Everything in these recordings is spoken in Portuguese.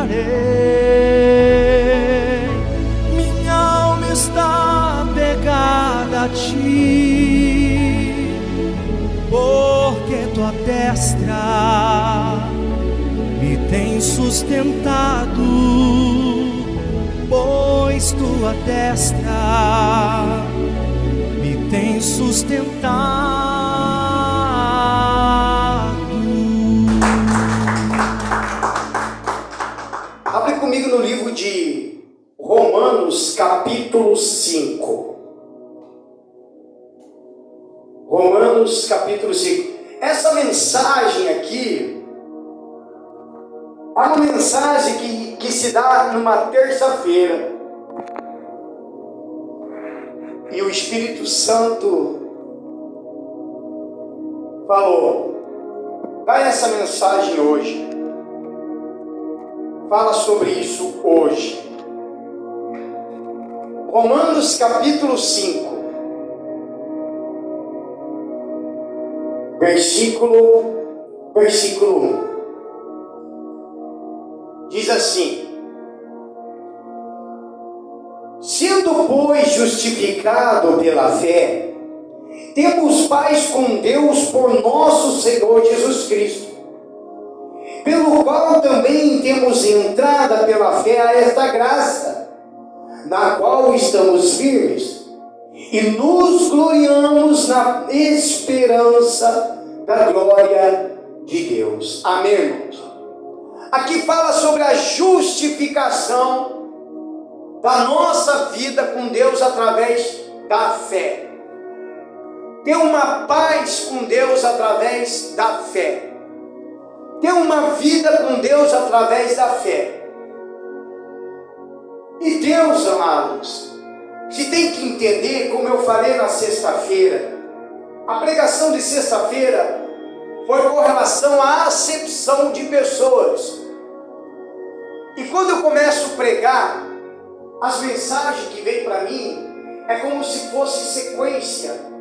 deixarei. Minha alma está pegada a ti, porque tua destra me tem sustentado, pois tua destra me tem sustentado. Abre comigo no livro de Romanos, capítulo 5. Romanos, capítulo 5. Essa mensagem aqui é uma mensagem que se dá numa terça-feira. E o Espírito Santo falou: dá essa mensagem hoje. Fala sobre isso hoje. Romanos capítulo 5, versículo 1. Diz assim: sendo, pois, justificado pela fé, temos paz com Deus por nosso Senhor Jesus Cristo, pelo qual também temos entrada pela fé a esta graça, na qual estamos firmes, e nos gloriamos na esperança da glória de Deus. Amém, irmãos? Aqui fala sobre a justificação da nossa vida com Deus através da fé. Ter uma paz com Deus através da fé. Ter uma vida com Deus através da fé. E Deus, amados, se tem que entender, como eu falei na sexta-feira, a pregação de sexta-feira foi com relação à acepção de pessoas. E quando eu começo a pregar, as mensagens que vêm para mim é como se fosse sequência.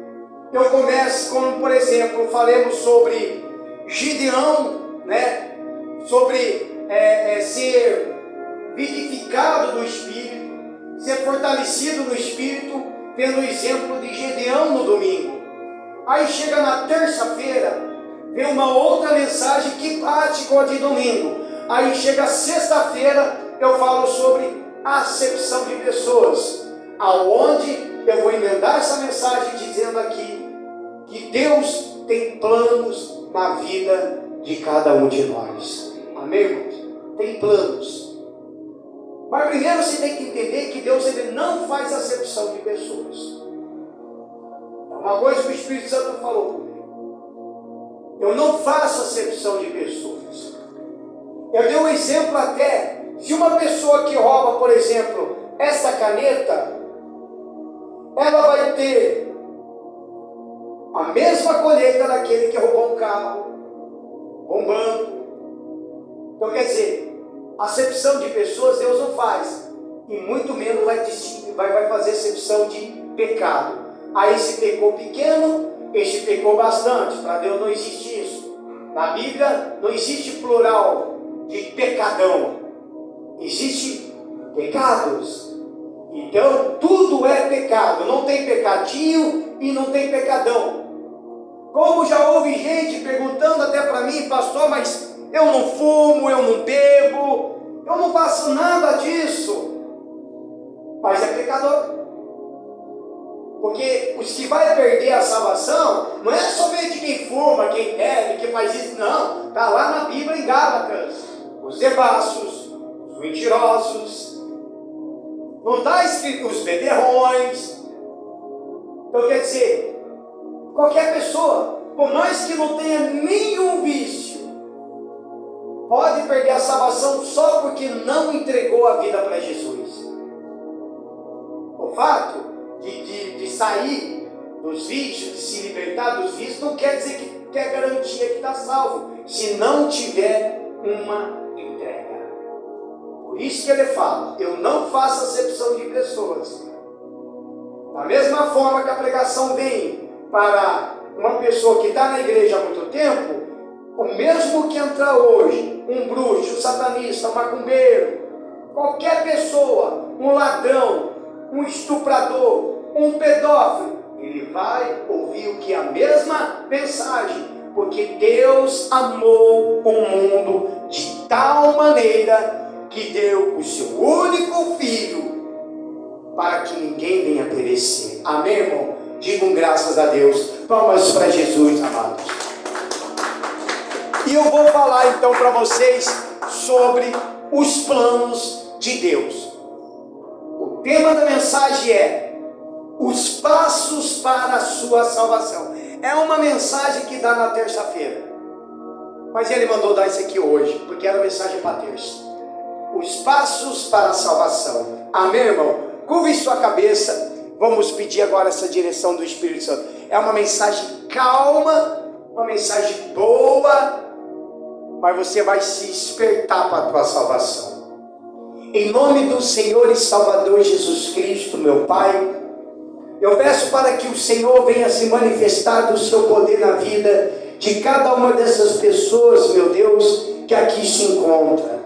Eu começo, como por exemplo, falamos sobre Gideão, né? Sobre ser vivificado no Espírito, ser fortalecido no Espírito, pelo exemplo de Gideão no domingo. Aí chega na terça-feira, vem uma outra mensagem que bate com a de domingo. Aí chega sexta-feira, eu falo sobre acepção de pessoas, aonde eu vou emendar essa mensagem dizendo aqui que Deus tem planos na vida de cada um de nós. Amém, irmãos? Tem planos. Mas primeiro você tem que entender que Deus ele não faz acepção de pessoas. É uma coisa que o Espírito Santo falou. Eu não faço acepção de pessoas. Eu dei um exemplo até. Se uma pessoa que rouba, por exemplo, essa caneta, ela vai ter a mesma colheita daquele que roubou um carro, um banco. Então quer dizer, acepção de pessoas Deus não faz. E muito menos vai fazer acepção de pecado. Aí esse pecou pequeno, este pecou bastante. Para Deus não existe isso. Na Bíblia não existe plural de pecadão. Existe pecados. Então tudo é pecado. Não tem pecadinho e não tem pecadão. Como já houve gente perguntando até para mim, pastor, mas eu não fumo, eu não bebo, eu não faço nada disso. Mas é pecador. Porque os que vai perder a salvação não é somente quem fuma, quem bebe, quem faz isso, não. Está lá na Bíblia em Gálatas. Os devassos, os mentirosos, não está escrito os beberrões. Então quer dizer, qualquer pessoa, por mais que não tenha nenhum vício, pode perder a salvação só porque não entregou a vida para Jesus. O fato de sair dos vícios, de se libertar dos vícios, não quer dizer que é garantia que está salvo, se não tiver uma entrega. Por isso que ele fala, eu não faço acepção de pessoas. Da mesma forma que a pregação vem para uma pessoa que está na igreja há muito tempo, O mesmo que entrar hoje, um bruxo, um satanista, um macumbeiro, qualquer pessoa, um ladrão, um estuprador, um pedófilo, ele vai ouvir o que é a mesma mensagem, porque Deus amou o mundo de tal maneira que deu o seu único filho para que ninguém venha perecer. Amém, irmão? Digam graças a Deus. Palmas para Jesus, amados. E eu vou falar então para vocês sobre os planos de Deus. O tema da mensagem é os passos para a sua salvação. É uma mensagem que dá na terça-feira, mas ele mandou dar isso aqui hoje, porque era mensagem para terça. Os passos para a salvação. Amém, irmão? Curve sua cabeça. Vamos pedir agora essa direção do Espírito Santo. É uma mensagem calma, uma mensagem boa, mas você vai se despertar para a tua salvação. Em nome do Senhor e Salvador Jesus Cristo, meu Pai, eu peço para que o Senhor venha se manifestar do seu poder na vida de cada uma dessas pessoas, meu Deus, que aqui se encontra.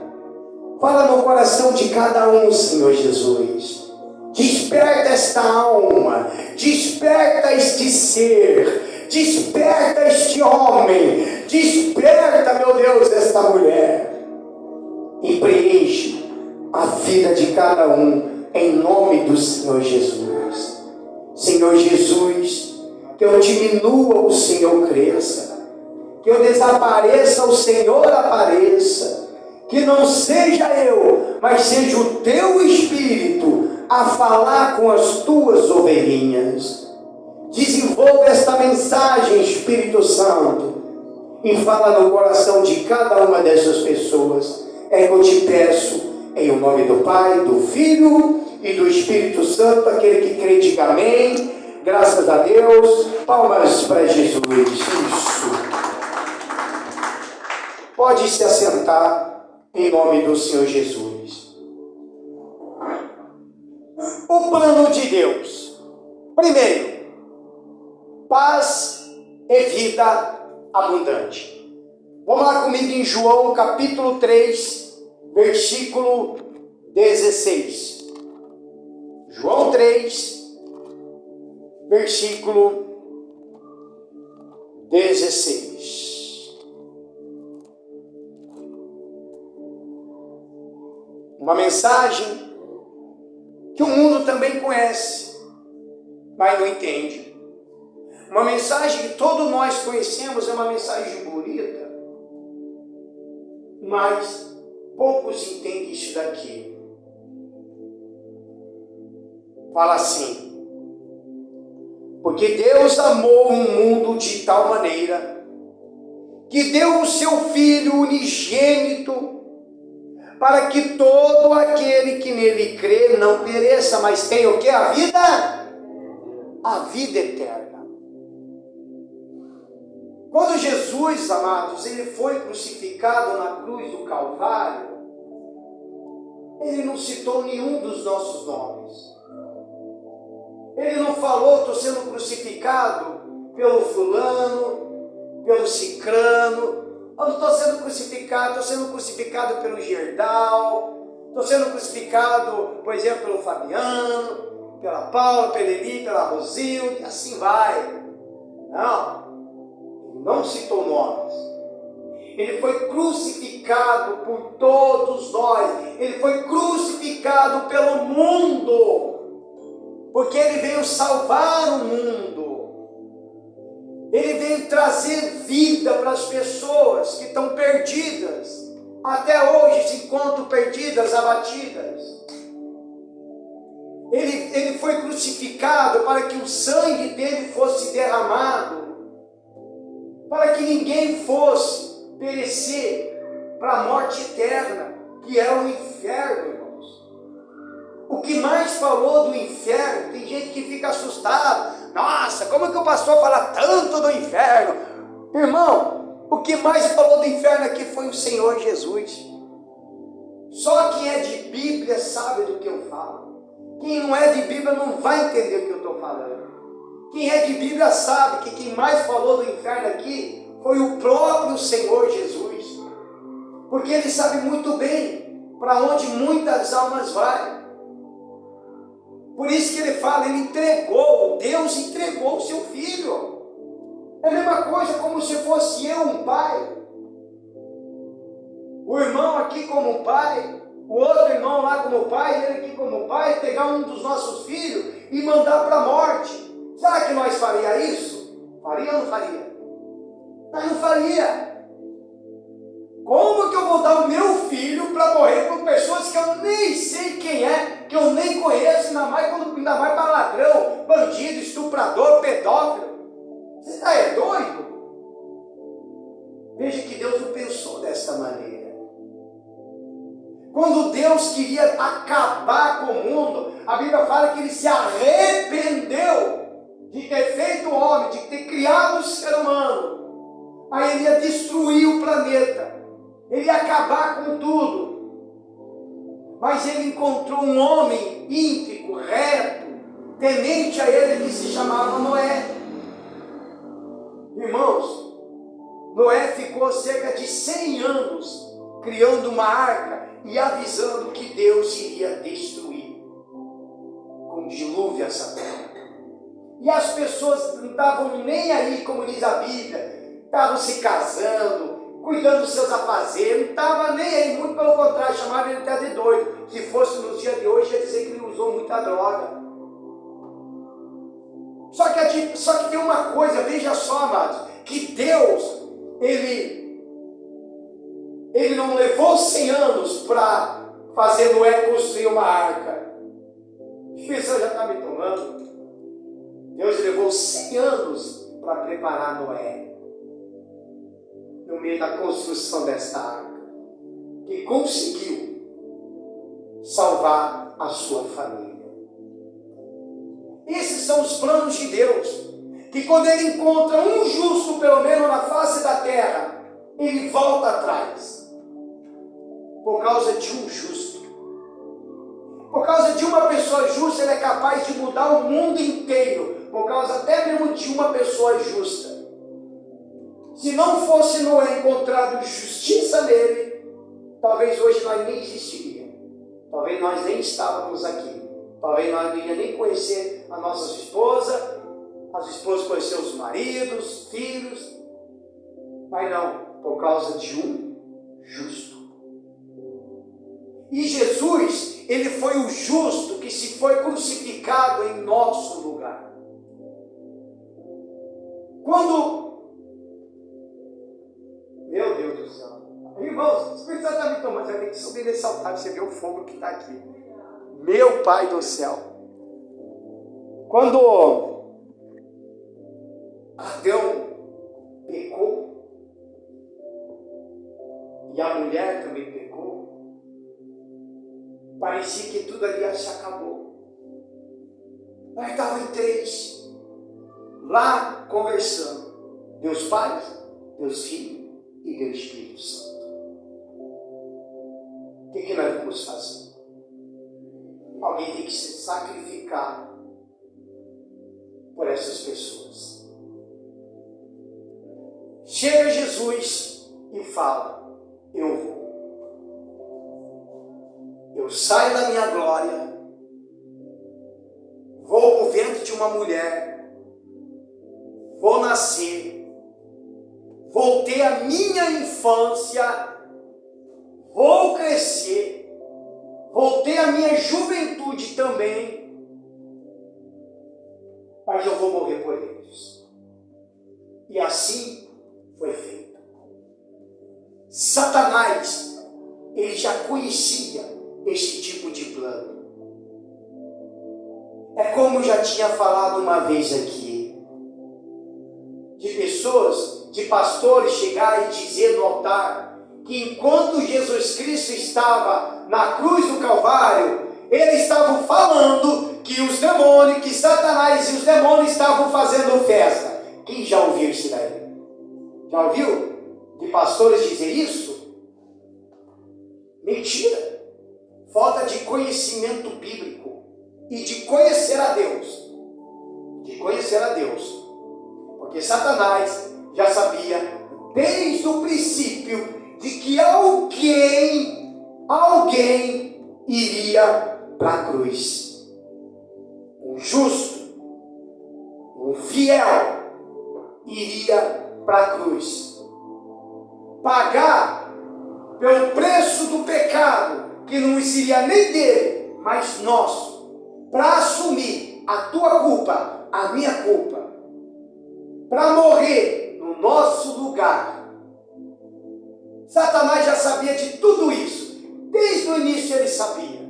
Fala no coração de cada um, Senhor Jesus. Desperta esta alma, desperta este ser, desperta este homem, desperta, meu Deus, esta mulher, e preenche a vida de cada um, em nome do Senhor Jesus. Senhor Jesus, que eu diminua, o Senhor cresça, que eu desapareça, o Senhor apareça, que não seja eu, mas seja o teu Espírito a falar com as tuas ovelhinhas. Desenvolva esta mensagem, Espírito Santo, e fala no coração de cada uma dessas pessoas. É que eu te peço, em o nome do Pai, do Filho e do Espírito Santo. Aquele que crê, diga amém. Graças a Deus. Palmas para Jesus. Isso. Pode se assentar em nome do Senhor Jesus. O plano de Deus. Primeiro, paz e vida abundante. Vamos lá comigo em João capítulo 3, versículo 16. João 3, versículo 16. Uma mensagem que o mundo também conhece, mas não entende. Uma mensagem que todos nós conhecemos, é uma mensagem bonita, mas poucos entendem isso daqui. Fala assim: porque Deus amou o mundo de tal maneira que deu o seu Filho unigênito, para que todo aquele que nele crê não pereça, mas tenha o que? A vida? A vida eterna. Quando Jesus, amados, ele foi crucificado na cruz do Calvário, ele não citou nenhum dos nossos nomes. Ele não falou: estou sendo crucificado pelo fulano, pelo cicrano. Eu não estou sendo crucificado pelo Gerdau, estou sendo crucificado, por exemplo, pelo Fabiano, pela Paula, pela Eli, pela Rosilde, e assim vai. Não citou nomes. Ele foi crucificado por todos nós. Ele foi crucificado pelo mundo, porque ele veio salvar o mundo. Ele veio trazer vida para as pessoas que estão perdidas. Até hoje se encontram perdidas, abatidas. Ele foi crucificado para que o sangue dele fosse derramado, para que ninguém fosse perecer para a morte eterna, que é o inferno, irmãos. O que mais falou do inferno, tem gente que fica assustado. Nossa, como é que o pastor fala tanto do inferno? Irmão, o que mais falou do inferno aqui foi o Senhor Jesus. Só quem é de Bíblia sabe do que eu falo. Quem não é de Bíblia não vai entender o que eu estou falando. Quem é de Bíblia sabe que quem mais falou do inferno aqui foi o próprio Senhor Jesus, porque Ele sabe muito bem para onde muitas almas vão. Por isso que Ele fala, Ele entregou, Deus entregou o seu Filho. É a mesma coisa como se fosse eu um pai, o irmão aqui como pai, o outro irmão lá como pai, ele aqui como pai, pegar um dos nossos filhos e mandar para a morte. Será que nós faria isso? Faria ou não faria? Nós não faria. Como que eu vou dar o meu filho para morrer por pessoas que eu nem sei quem é, que eu nem conheço, ainda mais para ladrão, bandido, estuprador, pedófilo? Você está doido? Veja que Deus não pensou desta maneira. Quando Deus queria acabar com o mundo, a Bíblia fala que Ele se arrependeu de ter feito o homem, de ter criado o ser humano. Aí Ele ia destruir o planeta, Ele ia acabar com tudo. Mas Ele encontrou um homem íntegro, reto, temente a Ele, que se chamava Noé. Irmãos, Noé ficou cerca de 100 anos criando uma arca e avisando que Deus iria destruir com dilúvio essa terra. E as pessoas não estavam nem aí, como diz a Bíblia, estavam se casando, cuidando dos seus afazeres, não estavam nem aí, muito pelo contrário, chamavam ele até de doido. Se fosse nos dias de hoje, ia dizer que ele usou muita droga. Só que tem uma coisa, veja só, amados, que Deus, Ele não levou 100 anos para fazer Noé construir uma arca. A pessoa já está me tomando. Deus levou 100 anos para preparar Noé, no meio da construção desta arca, que conseguiu salvar a sua família. Esses são os planos de Deus, que quando Ele encontra um justo, pelo menos na face da terra, Ele volta atrás, por causa de um justo. Por causa de uma pessoa justa, Ele é capaz de mudar o mundo inteiro, por causa até mesmo de uma pessoa justa. Se não fosse Noé encontrado justiça nele, talvez hoje nós nem existiríamos, talvez nós nem estávamos aqui, talvez nós não iríamos nem conhecer a nossa esposa, as esposas conheceram os maridos, filhos, mas não, por causa de um justo. E Jesus, Ele foi o justo que se foi crucificado em nosso lugar. Meu Deus do céu, irmãos, o Espírito Santo está me tomando, você tem que subir nesse altar para você ver o fogo que está aqui. Meu Pai do céu, quando Adão pecou, e a mulher também pecou, parecia que tudo ali se acabou. Nós estávamos em 3, lá conversando, Deus Pai, Deus Filho e Deus Espírito Santo. O que nós vamos fazer? Alguém tem que se sacrificar por essas pessoas. Chega Jesus e fala: eu vou. Eu saio da minha glória, vou para o ventre de uma mulher, vou nascer, vou ter a minha infância, vou crescer, vou ter a minha juventude também, mas eu vou morrer por eles. E assim foi feito. Satanás, ele já conhecia este tipo de plano. É como eu já tinha falado uma vez aqui, de pessoas, de pastores chegarem e dizer no altar que enquanto Jesus Cristo estava na cruz do Calvário, eles estavam falando que os demônios, que Satanás e os demônios estavam fazendo festa. Quem já ouviu isso daí? Já ouviu de pastores dizer isso? Mentira. Falta de conhecimento bíblico e de conhecer a Deus. De conhecer a Deus. Porque Satanás já sabia desde o princípio, de que alguém iria para a cruz. Um justo, um fiel, iria para a cruz. Pagar pelo preço do pecado, que não seria nem dele, mas nosso, para assumir a tua culpa, a minha culpa, para morrer no nosso lugar. Satanás já sabia de tudo isso. Desde o início ele sabia.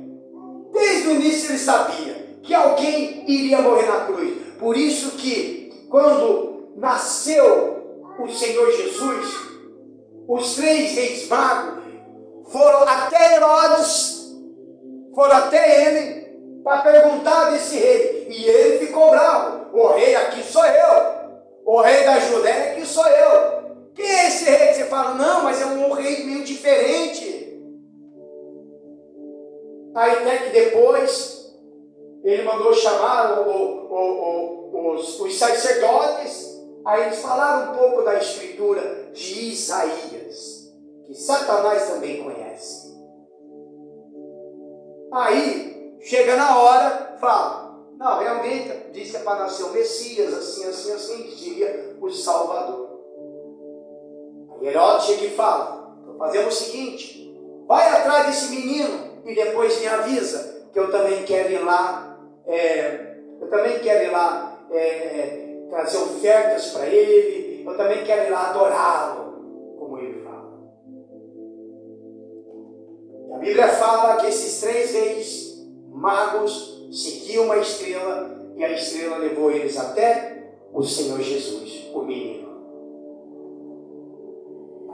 Desde o início ele sabia que alguém iria morrer na cruz. Por isso que quando nasceu o Senhor Jesus, os 3 reis magos foram até Herodes, foram até ele para perguntar desse rei. E ele ficou bravo. O rei aqui sou eu. O rei da Judéia aqui sou eu. Quem é esse rei que você fala? Não, mas é um rei meio diferente. Aí até que depois ele mandou chamar os sacerdotes. Aí eles falaram um pouco da escritura de Isaías, que Satanás também conhece. Aí, chega na hora, fala, não, realmente, diz que é para nascer o Messias, assim, que seria o Salvador. Aí Herodes chega e fala, então fazemos o seguinte, vai atrás desse menino e depois me avisa, que eu também quero ir lá, trazer ofertas para ele, eu também quero ir lá adorá-lo, como ele fala. A Bíblia fala que esses 3 reis magos seguiam uma estrela e a estrela levou eles até o Senhor Jesus, o menino.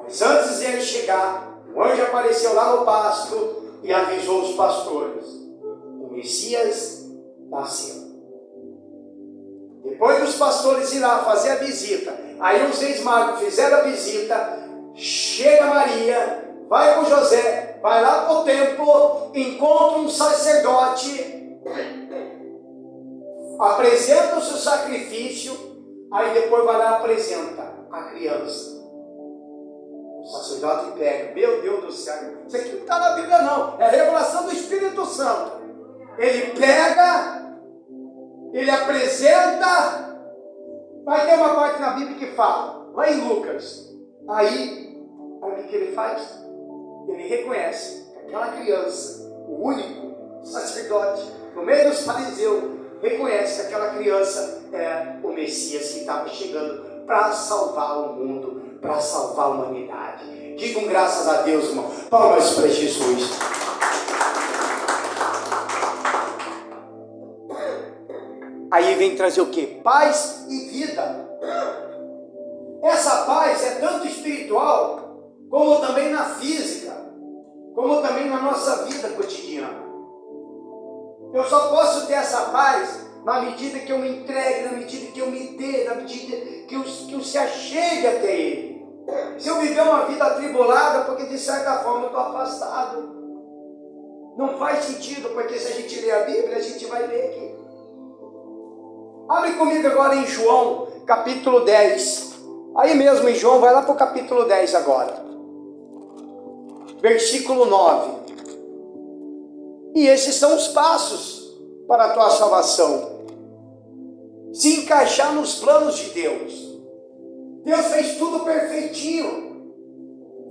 Mas antes de ele chegar, o anjo apareceu lá no pasto e avisou os pastores: o Messias nasceu. Depois dos pastores ir lá fazer a visita, aí os reis magos fizeram a visita, chega Maria, vai com José, vai lá para o templo, encontra um sacerdote, apresenta o seu sacrifício, aí depois vai lá e apresenta a criança. O sacerdote pega, meu Deus do céu, isso aqui não está na Bíblia não, é a revelação do Espírito Santo. Ele pega, ele apresenta, vai ter uma parte na Bíblia que fala, lá em Lucas, aí o que ele faz? Ele reconhece que aquela criança, o único sacerdote, no meio dos fariseus, reconhece que aquela criança é o Messias que estava chegando para salvar o mundo, para salvar a humanidade. Digam graças a Deus, irmão. Palmas para Jesus. Aí vem trazer o quê? Paz e vida. Essa paz é tanto espiritual, como também na física, como também na nossa vida cotidiana. Eu só posso ter essa paz na medida que eu me entregue, na medida que eu me dê, na medida que eu se achegue até Ele. Se eu viver uma vida atribulada, porque de certa forma eu estou afastado, não faz sentido, porque se a gente ler a Bíblia, a gente vai ler aqui. Abre comigo agora em João, capítulo 10. Aí mesmo em João, vai lá para o capítulo 10 agora. Versículo 9. E esses são os passos para a tua salvação. Se encaixar nos planos de Deus. Deus fez tudo perfeitinho.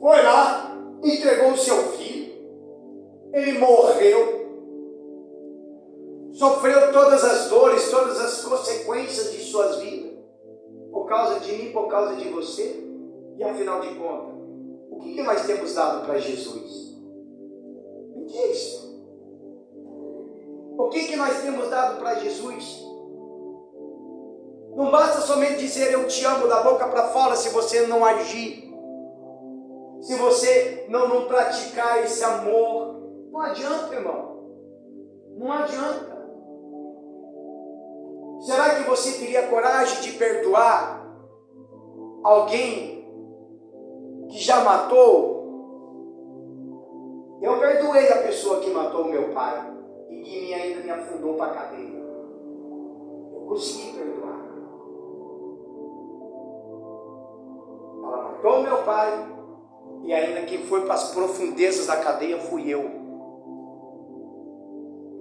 Foi lá, entregou o seu filho. Ele morreu. Sofreu todas as dores, todas as consequências de suas vidas. Por causa de mim, por causa de você. E afinal de contas, o que nós temos dado para Jesus? Me diz. O que nós temos dado para Jesus? Não basta somente dizer eu te amo da boca para fora se você não agir. Se você não praticar esse amor. Não adianta, irmão. Não adianta. Será que você teria coragem de perdoar alguém que já matou? Eu perdoei a pessoa que matou o meu pai e que ainda me afundou para a cadeia. Eu consegui perdoar. Ela matou meu pai. E ainda quem foi para as profundezas da cadeia fui eu.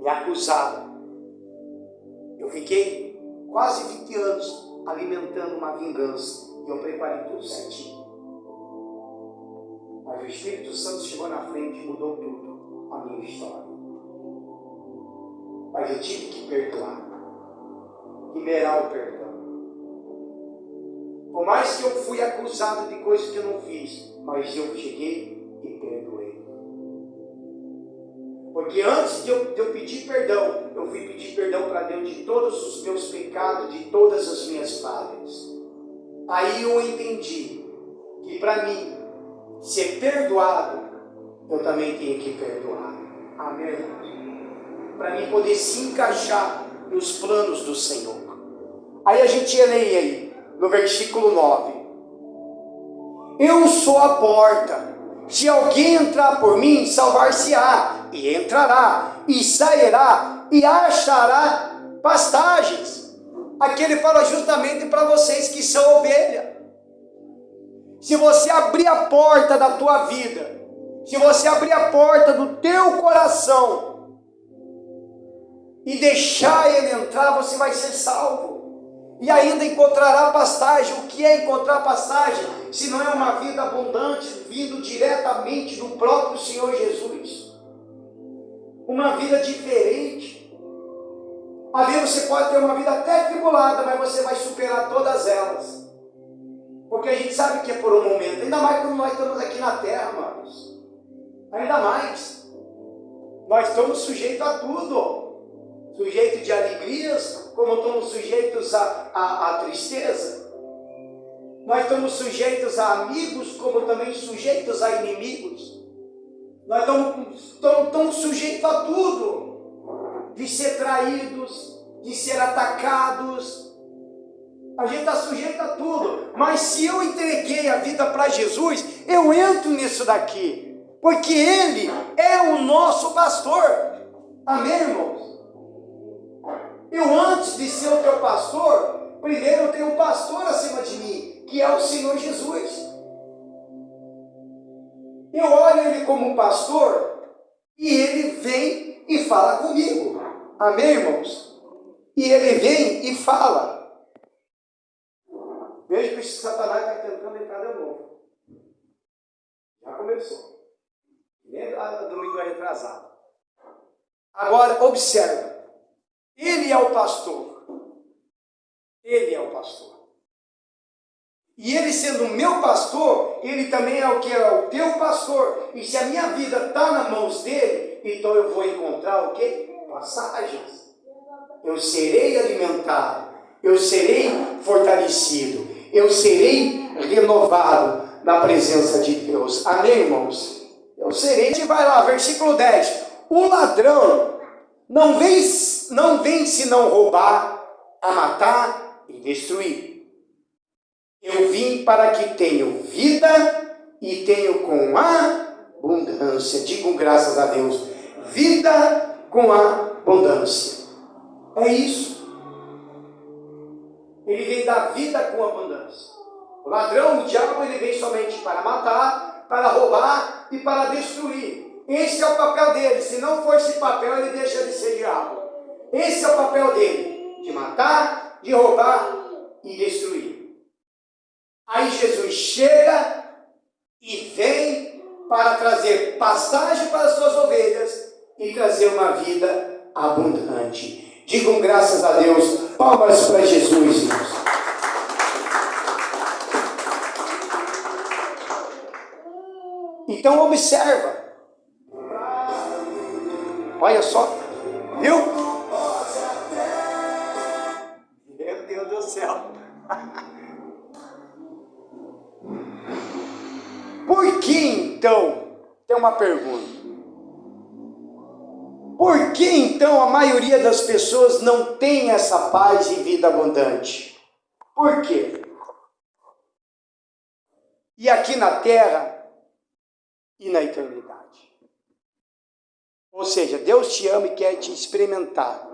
Me acusaram. Eu fiquei quase 20 anos alimentando uma vingança. E eu preparei tudo certinho. Mas o Espírito Santo chegou na frente e mudou tudo, a minha história. Mas eu tive que perdoar. Liberar o perdão. Por mais que eu fui acusado de coisas que eu não fiz, mas eu cheguei e perdoei. Porque antes de eu pedir perdão, eu fui pedir perdão para Deus de todos os meus pecados, de todas as minhas falhas. Aí eu entendi que para mim ser perdoado, eu também tenho que perdoar. Amém? Para mim poder se encaixar nos planos do Senhor. Aí a gente lê aí, no versículo 9. Eu sou a porta. Se alguém entrar por mim, salvar-se-á, e entrará, e sairá, e achará pastagens. Aqui ele fala justamente para vocês que são ovelha. Se você abrir a porta da tua vida, se você abrir a porta do teu coração e deixar ele entrar, você vai ser salvo. E ainda encontrará pastagem. O que é encontrar pastagem? Se não é uma vida abundante, vindo diretamente do próprio Senhor Jesus. Uma vida diferente. Ali você pode ter uma vida até tribulada, mas você vai superar todas elas. Porque a gente sabe que é por um momento. Ainda mais quando nós estamos aqui na terra, amados. Ainda mais. Nós estamos sujeitos a tudo. Sujeitos de alegrias, como estamos sujeitos à tristeza. Nós estamos sujeitos a amigos, como também sujeitos a inimigos. Nós estamos sujeitos a tudo. De ser traídos, de ser atacados. A gente está sujeito a tudo. Mas se eu entreguei a vida para Jesus, eu entro nisso daqui. Porque Ele é o nosso pastor. Amém, irmãos? Eu, antes de ser o teu pastor, primeiro eu tenho um pastor acima de mim, que é o Senhor Jesus. Eu olho Ele como um pastor, e Ele vem e fala comigo. Amém, irmãos? E Ele vem e fala. Veja que o Satanás está tentando entrar de novo. Já começou. Nem domingo retrasado. Agora, observa. Ele é o pastor. Ele é o pastor. E ele sendo o meu pastor, ele também é o que é o teu pastor. E se a minha vida está nas mãos dele, então eu vou encontrar o quê? Passagens. Eu serei alimentado. Eu serei fortalecido. Eu serei renovado na presença de Deus. Amém, irmãos? Eu serei. A gente vai lá, versículo 10. O ladrão não vem senão roubar, a matar e destruir. Eu vim para que tenham vida e tenham com abundância. Digam graças a Deus. Vida com abundância. É isso. Ele vem dar vida com abundância. O ladrão, o diabo, ele vem somente para matar, para roubar e para destruir. Esse é o papel dele. Se não for esse papel, ele deixa de ser diabo. Esse é o papel dele. De matar, de roubar e destruir. Aí Jesus chega e vem para trazer pastagem para as suas ovelhas e trazer uma vida abundante. Digam graças a Deus. Palmas para Jesus, irmãos. Então observa. Olha só. Viu? Meu Deus do céu. Por que então? Tem uma pergunta. Por que então a maioria das pessoas não tem essa paz e vida abundante? Por quê? E aqui na terra e na eternidade. Ou seja, Deus te ama e quer te experimentar.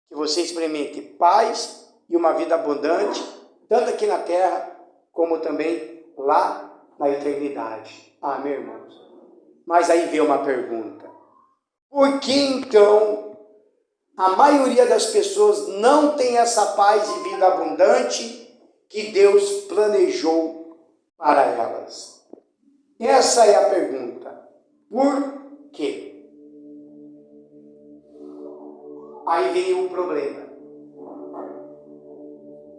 Que você experimente paz e uma vida abundante, tanto aqui na terra, como também lá na eternidade. Amém, irmãos? Mas aí vem uma pergunta. Por que então a maioria das pessoas não tem essa paz e vida abundante que Deus planejou para elas? Essa é a pergunta. Por quê? Aí vem o problema.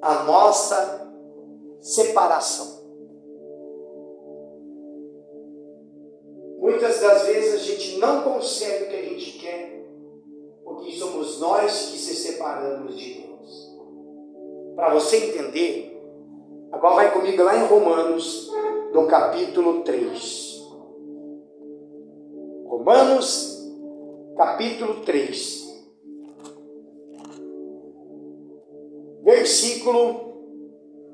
A nossa separação. Muitas das vezes a gente não consegue o que a gente quer, porque somos nós que se separamos de Deus. Para você entender, agora vai comigo lá em Romanos, no capítulo 3. Romanos, capítulo 3. Versículo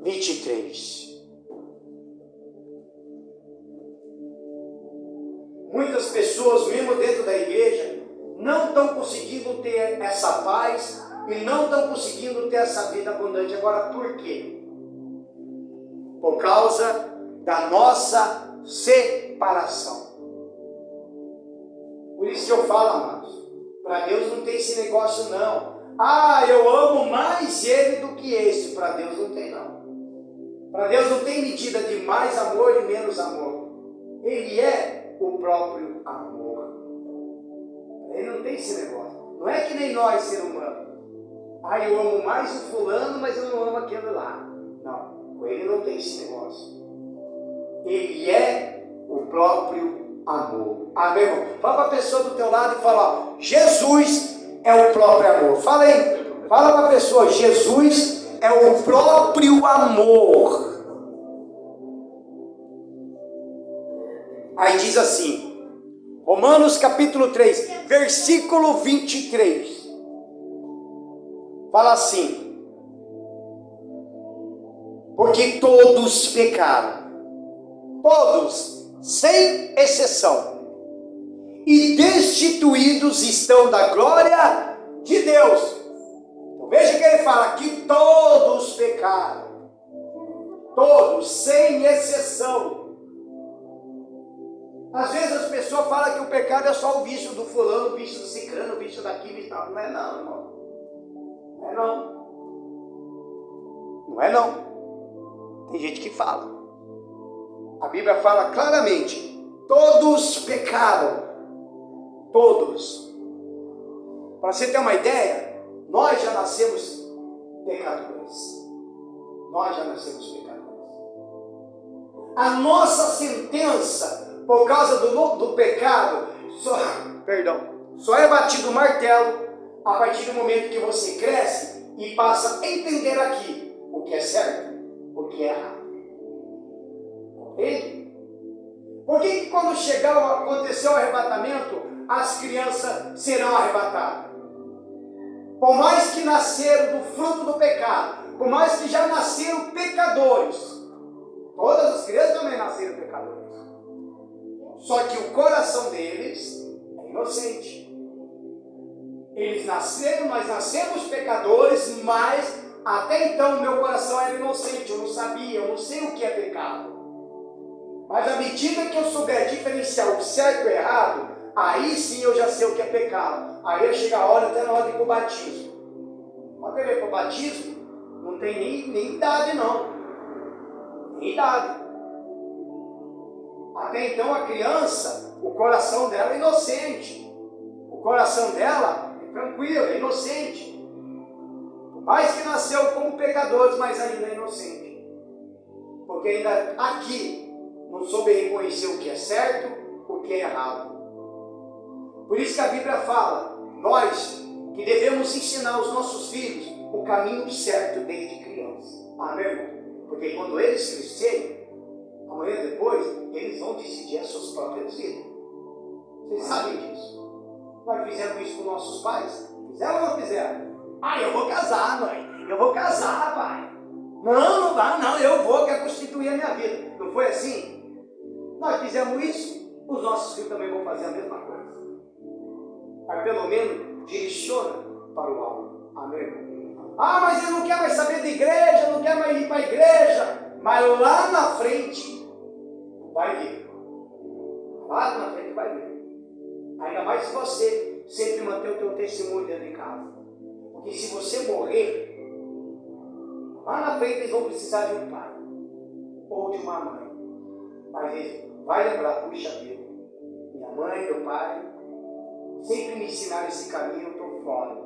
23. Muitas pessoas, mesmo dentro da igreja, não estão conseguindo ter essa paz e não estão conseguindo ter essa vida abundante. Agora, por quê? Por causa da nossa separação. Por isso que eu falo, amados, para Deus não tem esse negócio não. Eu amo mais ele do que esse. Para Deus não tem não. Para Deus não tem medida de mais amor e menos amor. Ele é o próprio amor. Ele não tem esse negócio. Não é que nem nós, ser humano. Eu amo mais o fulano, mas eu não amo aquele lá. Não, com ele não tem esse negócio. Ele é o próprio amor. Amém, irmão? Fala para a pessoa do teu lado e fala, Jesus é o próprio amor. Fala aí. Fala para a pessoa, Jesus é o próprio amor. Aí diz assim, Romanos capítulo 3, versículo 23. Fala assim, porque todos pecaram, todos, sem exceção, e destituídos estão da glória de Deus. Então, veja que ele fala que todos pecaram, todos, sem exceção. Às vezes as pessoas falam que o pecado é só o vício do fulano, o vício do ciclano, o vício daquilo e tal. Não é não, irmão. Não é não. Não é não. Tem gente que fala. A Bíblia fala claramente, todos pecaram. Todos. Para você ter uma ideia, nós já nascemos pecadores. Nós já nascemos pecadores. A nossa sentença por causa do pecado, só é batido o martelo a partir do momento que você cresce e passa a entender aqui o que é certo, o que é errado. Compreende? Por que quando acontecer o arrebatamento, as crianças serão arrebatadas? Por mais que nasceram do fruto do pecado, por mais que já nasceram pecadores, todas as crianças também nasceram pecadores. Só que o coração deles é inocente. Eles nasceram, nós nascemos pecadores, mas até então o meu coração era inocente, eu não sabia, eu não sei o que é pecado. Mas à medida que eu souber diferenciar o certo e o errado, aí sim eu já sei o que é pecado. Aí chega a hora, até na hora de ir para o batismo. Quando ele ir para o batismo, não tem nem idade não. Nem idade. Até então a criança, o coração dela é inocente. O coração dela é tranquilo, é inocente. Por mais que nasceu como pecadores, mas ainda é inocente. Porque ainda aqui não soube reconhecer o que é certo, o que é errado. Por isso que a Bíblia fala, nós que devemos ensinar aos nossos filhos o caminho certo desde criança. Amém? Porque quando eles crescerem, amanhã depois, eles vão decidir as suas próprias vidas. Vocês sabem disso. Nós fizemos isso com nossos pais. Fizeram ou não fizeram? Eu vou casar, mãe. Eu vou casar, pai. Não dá, não. Eu vou, quero constituir a minha vida. Não foi assim? Nós fizemos isso, os nossos filhos também vão fazer a mesma coisa. Mas pelo menos direciona para o alto. Amém? Mas ele não quer mais saber da igreja, não quer mais ir para a igreja. Mas lá na frente, vai ver. Lá na frente vai ver. Ainda mais se você sempre manter o teu testemunho dentro de casa. Porque se você morrer, lá na frente eles vão precisar de um pai ou de uma mãe. Mas ele vai lembrar, puxa vida, minha mãe, meu pai, sempre me ensinaram esse caminho, eu estou fora.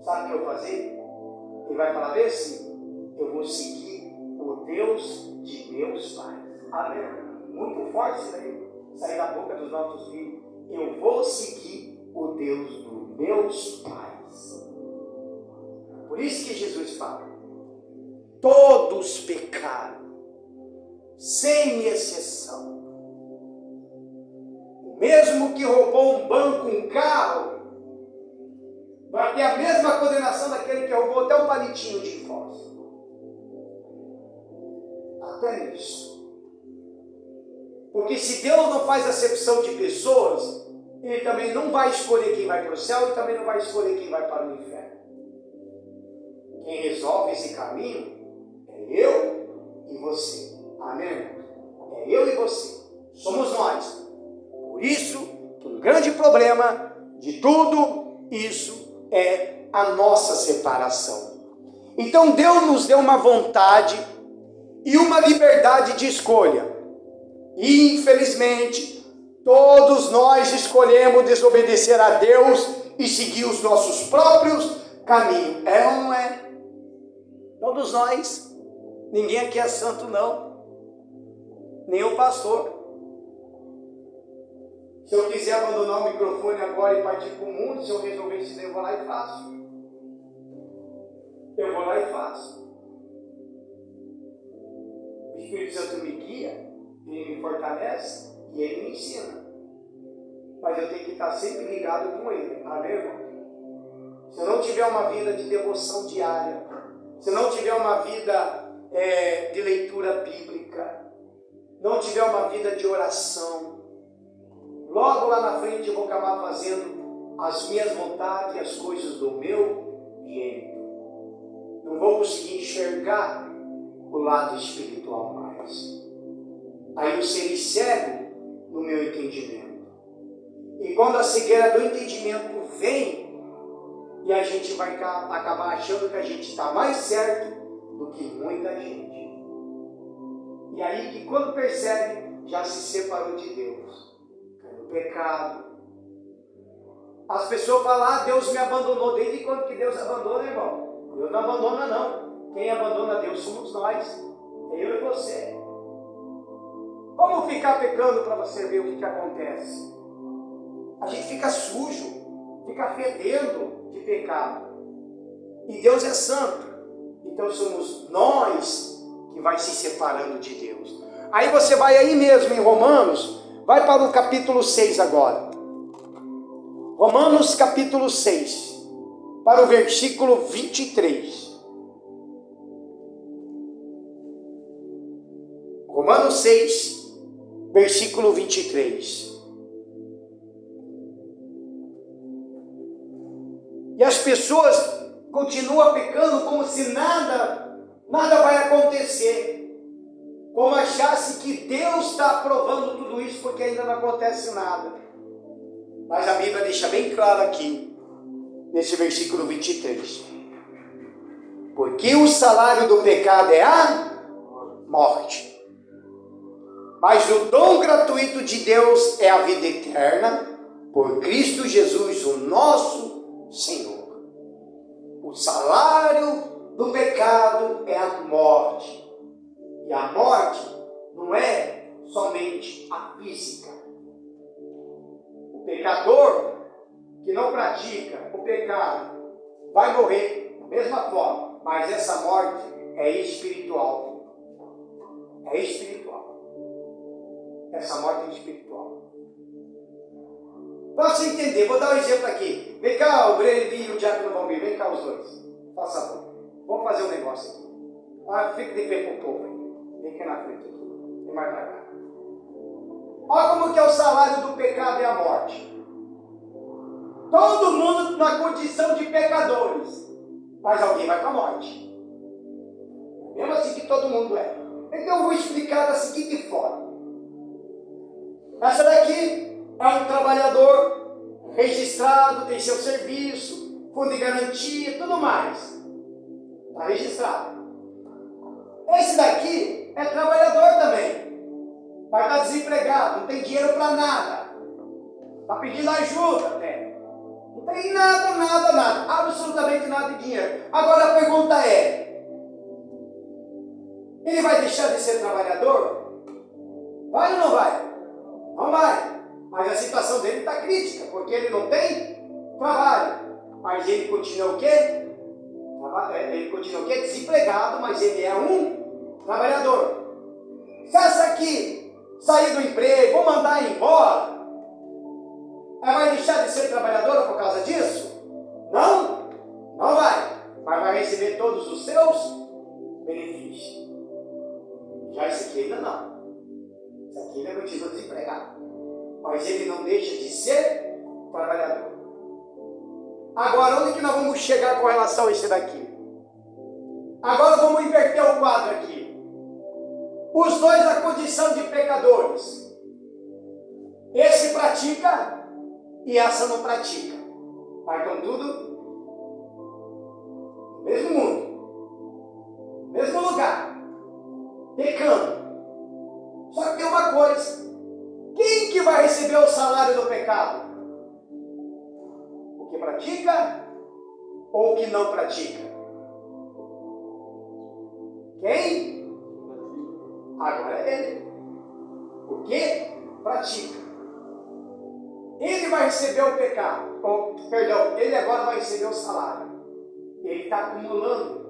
Sabe o que eu vou fazer? Ele vai falar bem assim, eu vou seguir o Deus de meus pais. Amém? Muito forte isso daí, sair da boca dos nossos filhos. Eu vou seguir o Deus dos meus pais. Por isso que Jesus fala, todos pecaram, sem exceção. O mesmo que roubou um banco, um carro, vai ter a mesma condenação daquele que roubou até um palitinho de fósforo. Até nisso. Porque se Deus não faz acepção de pessoas, Ele também não vai escolher quem vai para o céu e também não vai escolher quem vai para o inferno. Quem resolve esse caminho é eu e você. Amém? É eu e você. Somos nós. Por isso, que um grande problema de tudo isso é a nossa separação. Então Deus nos deu uma vontade e uma liberdade de escolha. E infelizmente, todos nós escolhemos desobedecer a Deus e seguir os nossos próprios caminhos. É ou não é? Todos nós. Ninguém aqui é santo não. Nem o pastor. Se eu quiser abandonar o microfone agora e partir para o mundo, se eu resolver isso, eu vou lá e faço. Eu vou lá e faço. O Espírito Santo me guia, Ele me fortalece e Ele me ensina. Mas eu tenho que estar sempre ligado com Ele. Amém, irmão? Se eu não tiver uma vida de devoção diária, se eu não tiver uma vida de leitura bíblica, não tiver uma vida de oração, logo lá na frente eu vou acabar fazendo as minhas vontades e as coisas do meu jeito. Não vou conseguir enxergar o lado espiritual mais. Aí eu serei cego no meu entendimento. E quando a cegueira do entendimento vem, e a gente vai acabar achando que a gente está mais certo do que muita gente. E aí que quando percebe, já se separou de Deus. Caiu no pecado. As pessoas falam, Deus me abandonou. Desde quando que Deus abandona, irmão? Deus não abandona não. Quem abandona Deus somos nós. É eu e você. Vamos ficar pecando para você ver o que acontece. A gente fica sujo, fica fedendo de pecado. E Deus é santo. Então somos nós que vai se separando de Deus. Aí você vai aí mesmo em Romanos, vai para o capítulo 6 agora. Romanos capítulo 6, para o versículo 23. Romanos 6, versículo 23. E as pessoas continuam pecando como se nada vai acontecer. Como achasse que Deus está aprovando tudo isso porque ainda não acontece nada. Mas a Bíblia deixa bem claro aqui, nesse versículo 23. Porque o salário do pecado é a morte. Mas o dom gratuito de Deus é a vida eterna, por Cristo Jesus, o nosso Senhor. O salário do pecado é a morte. E a morte não é somente a física. O pecador que não pratica o pecado vai morrer da mesma forma, mas essa morte é espiritual. É espiritual. Essa morte é espiritual. Para você entender, vou dar um exemplo aqui. Vem cá, o Breno e o Diácono Valmir, vem cá os dois. Faça a boca. Vamos fazer um negócio aqui. Fique de pé com o povo aí. Vem aqui na frente aqui. Vem mais para cá. Olha como que é o salário do pecado e a morte. Todo mundo na condição de pecadores. Mas alguém vai para a morte. Mesmo assim que todo mundo é. Então eu vou explicar da seguinte forma. Essa daqui é um trabalhador registrado, tem seu serviço, fundo de garantia, tudo mais. Está registrado. Esse daqui é trabalhador também. Vai estar desempregado, não tem dinheiro para nada. Está pedindo ajuda até. Não tem nada, absolutamente nada de dinheiro. Agora a pergunta é: ele vai deixar de ser trabalhador? Vai ou não vai? Não vai. Mas a situação dele está crítica, porque ele não tem trabalho. Mas ele continua o quê? Ele continua o quê? Desempregado, mas ele é um trabalhador. Se essa aqui sair do emprego ou mandar embora, ela vai deixar de ser trabalhadora por causa disso? Não, não vai. Mas vai receber todos os seus benefícios. Já esse aqui ainda não. Esse aqui ainda continua desempregado. Mas ele não deixa de ser trabalhador. Agora, onde que nós vamos chegar com relação a esse daqui? Agora vamos inverter o quadro aqui. Os dois na condição de pecadores. Esse pratica e essa não pratica. Mas estão tudo no mesmo mundo, no mesmo lugar, pecando. Só que tem uma coisa: quem que vai receber o salário do pecado? O que pratica ou o que não pratica? Quem? Agora é ele. O que pratica. Ele vai receber o pecado. Ele agora vai receber o salário. Ele está acumulando.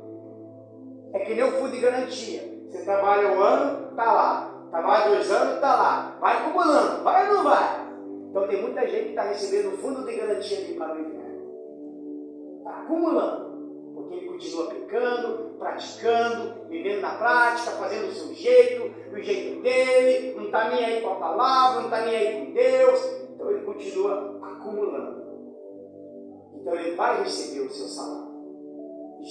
É que nem o fundo de garantia. Você trabalha um ano, está lá. Trabalha 2 anos, está lá. Vai acumulando. Vai ou não vai? Então tem muita gente que está recebendo o fundo de garantia de para o inferno. Está acumulando. Porque ele continua pecando, praticando, vivendo na prática, fazendo o seu jeito, do jeito dele, não está nem aí com a palavra, não está nem aí com Deus. Então ele continua acumulando. Então ele vai receber o seu salário.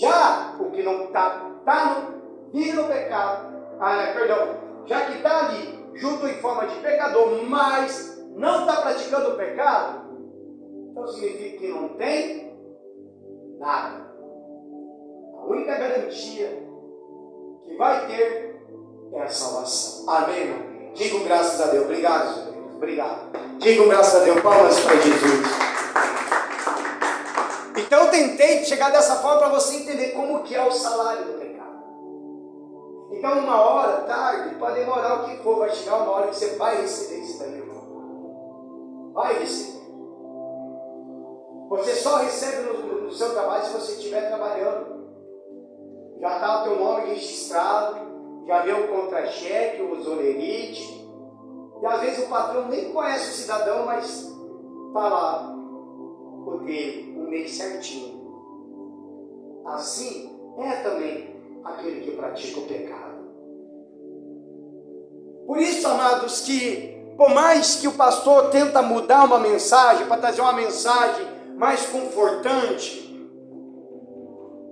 Já o que não vive no pecado, já que está ali, junto em forma de pecador, mas não está praticando o pecado, então significa que não tem nada. A única garantia que vai ter é a salvação. Amém, irmão? Digam graças a Deus. Obrigado, Jesus. Obrigado. Digam graças a Deus. Palmas para Jesus. Então eu tentei chegar dessa forma para você entender como que é o salário do pecado. Então 1 hora, tarde, pode demorar o que for, vai chegar uma hora que você vai receber isso daí, irmão. Vai receber. Você só recebe no seu trabalho se você estiver trabalhando. Já está o teu nome registrado, já vê o contra-cheque, o olerite. E às vezes o patrão nem conhece o cidadão, mas está lá o dele, o mês certinho. Assim é também aquele que pratica o pecado. Por isso, amados, que por mais que o pastor tenta mudar uma mensagem, para trazer uma mensagem mais confortante,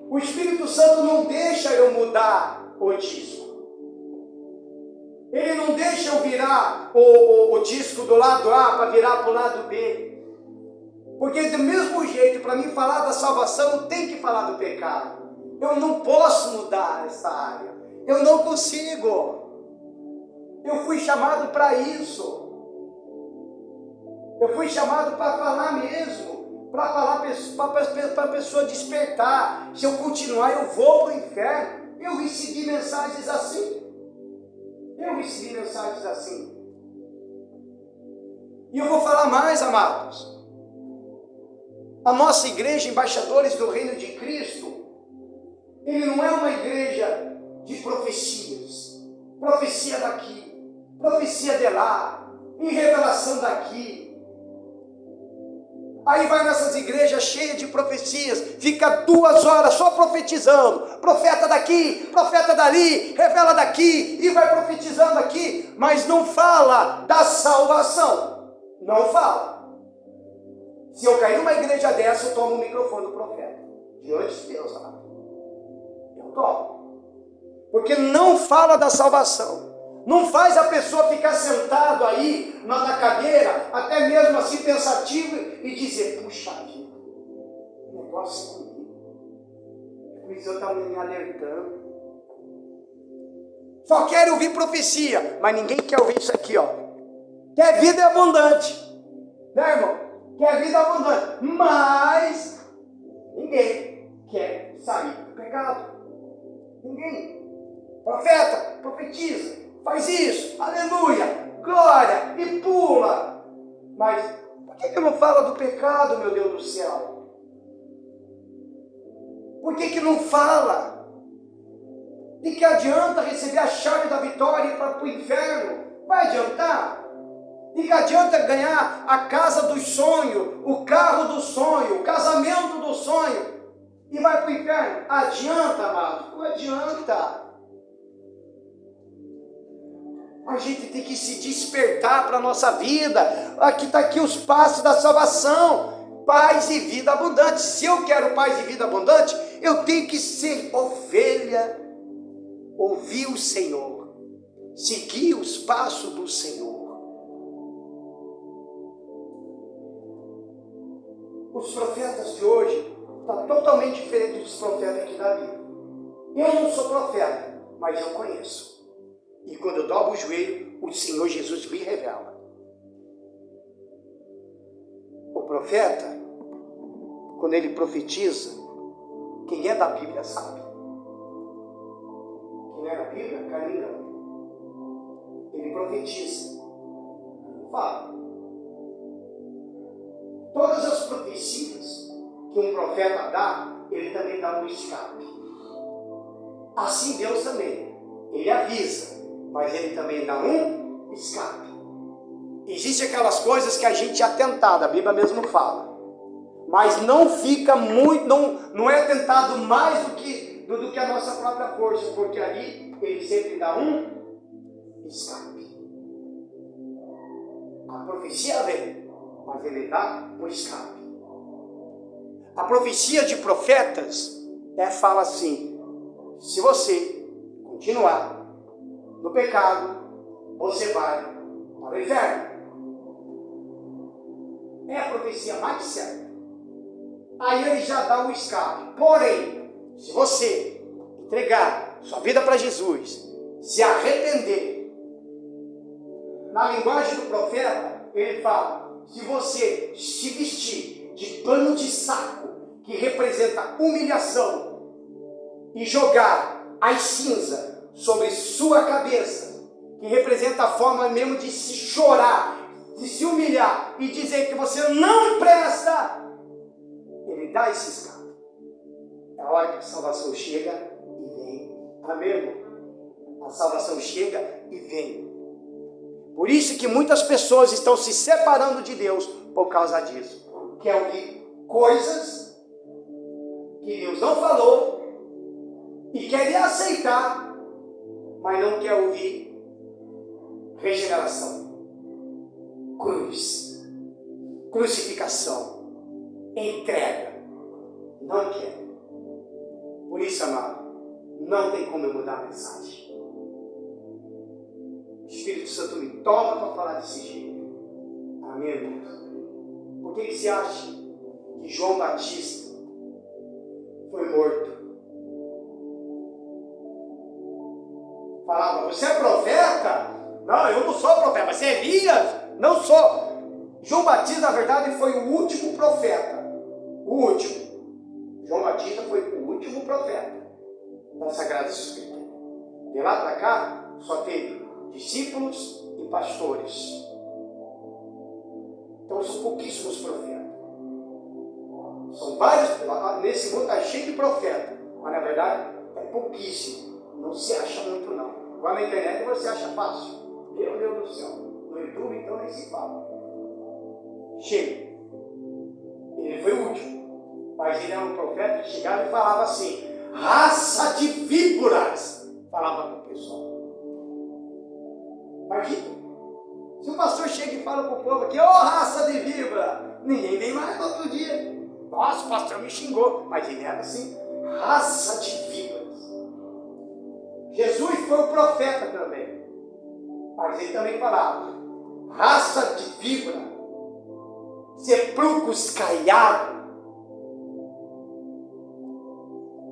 o Espírito Santo não deixa eu mudar o disco. Ele não deixa eu virar o disco do lado A para virar para o lado B. Porque do mesmo jeito, para mim falar da salvação, eu tenho que falar do pecado. Eu não posso mudar essa área. Eu não consigo. Eu fui chamado para isso. Eu fui chamado para falar mesmo. Para falar para a pessoa despertar. Se eu continuar, eu vou para o inferno. Eu recebi mensagens assim. E eu vou falar mais, amados. A nossa igreja, embaixadores do reino de Cristo, ele não é uma igreja de profecias. Profecia daqui, profecia de lá, e revelação daqui. Aí vai nessas igrejas cheias de profecias, fica 2 horas só profetizando, profeta daqui, profeta dali, revela daqui, e vai profetizando aqui, mas não fala da salvação, não fala. Se eu cair numa igreja dessa, eu tomo o microfone do profeta, diante de Deus, amado. Eu tomo, porque não fala da salvação, Não faz a pessoa ficar sentado aí na cadeira, até mesmo assim pensativo, e dizer, puxa vida, o negócio é comigo. O Senhor está me alertando. Só quero ouvir profecia, mas ninguém quer ouvir isso aqui, ó. Quer vida abundante, né, irmão? Quer vida abundante, mas ninguém quer sair do pecado. Ninguém. Profeta, profetiza, faz isso, aleluia, glória, e pula. Mas por que não fala do pecado, meu Deus do céu? Por que não fala? De que adianta receber a chave da vitória e ir para o inferno? Vai adiantar? De que adianta ganhar a casa dos sonhos, o carro do sonho, o casamento do sonho e vai para o inferno? Adianta, amado? Não adianta. A gente tem que se despertar para a nossa vida. Aqui está aqui os passos da salvação. Paz e vida abundante. Se eu quero paz e vida abundante, eu tenho que ser ovelha, ouvir o Senhor, seguir os passos do Senhor. Os profetas de hoje estão totalmente diferentes dos profetas aqui da Bíblia. Eu não sou profeta, mas eu conheço. E quando eu dobro o joelho, o Senhor Jesus me revela. O profeta, quando ele profetiza, quem é da Bíblia sabe. Quem é da Bíblia, cai no engano. Ele profetiza. Fala. Todas as profecias que um profeta dá, ele também dá um escape. Assim Deus também. Ele avisa, mas ele também dá um escape. Existem aquelas coisas que a gente é tentado, a Bíblia mesmo fala. Mas não fica muito, não é tentado mais do que a nossa própria força, porque ali ele sempre dá um escape. A profecia vem, mas ele dá um escape. A profecia de profetas fala assim: se você continuar no pecado, você vai para o inferno. É a profecia mais certa. Aí ele já dá um escape. Porém, se você entregar sua vida para Jesus, se arrepender, na linguagem do profeta, ele fala: se você se vestir de pano de saco, que representa humilhação, e jogar as cinzas sobre sua cabeça, que representa a forma mesmo de se chorar, de se humilhar e dizer que você não presta, ele dá esse escape. É a hora que a salvação chega e vem. Amém, irmão? A salvação chega e vem. Por isso que muitas pessoas estão se separando de Deus por causa disso. Quer ouvir coisas que Deus não falou e quer aceitar, mas não quer ouvir regeneração, cruz, crucificação, entrega. Não quer. Por isso, amado, não tem como eu mudar a mensagem. O Espírito Santo me toma para falar desse jeito. Amém, irmãos? Por que você acha que João Batista foi morto? Falava: você é profeta? Não, eu não sou profeta. Você é Elias? Não sou. João Batista, na verdade, foi o último profeta. O último. João Batista foi o último profeta da Sagrada Escritura. De lá para cá, só teve discípulos e pastores. Então são pouquíssimos profetas. São vários, nesse mundo está cheio de profetas, mas na verdade é pouquíssimo. Não se acha muito não. Agora na internet você acha fácil. Meu Deus do céu. No YouTube então nem se fala. Chega. Ele foi o último. Mas ele era um profeta que chegava e falava assim: raça de víboras. Falava para o pessoal. Imagina. Se o pastor chega e fala para o povo aqui: ô raça de víbora, ninguém vem mais no outro dia. Nossa, o pastor me xingou. Mas ele era assim: raça de víboras. Jesus foi o profeta também. Mas ele também falava: raça de víbora, sepulcros caiados.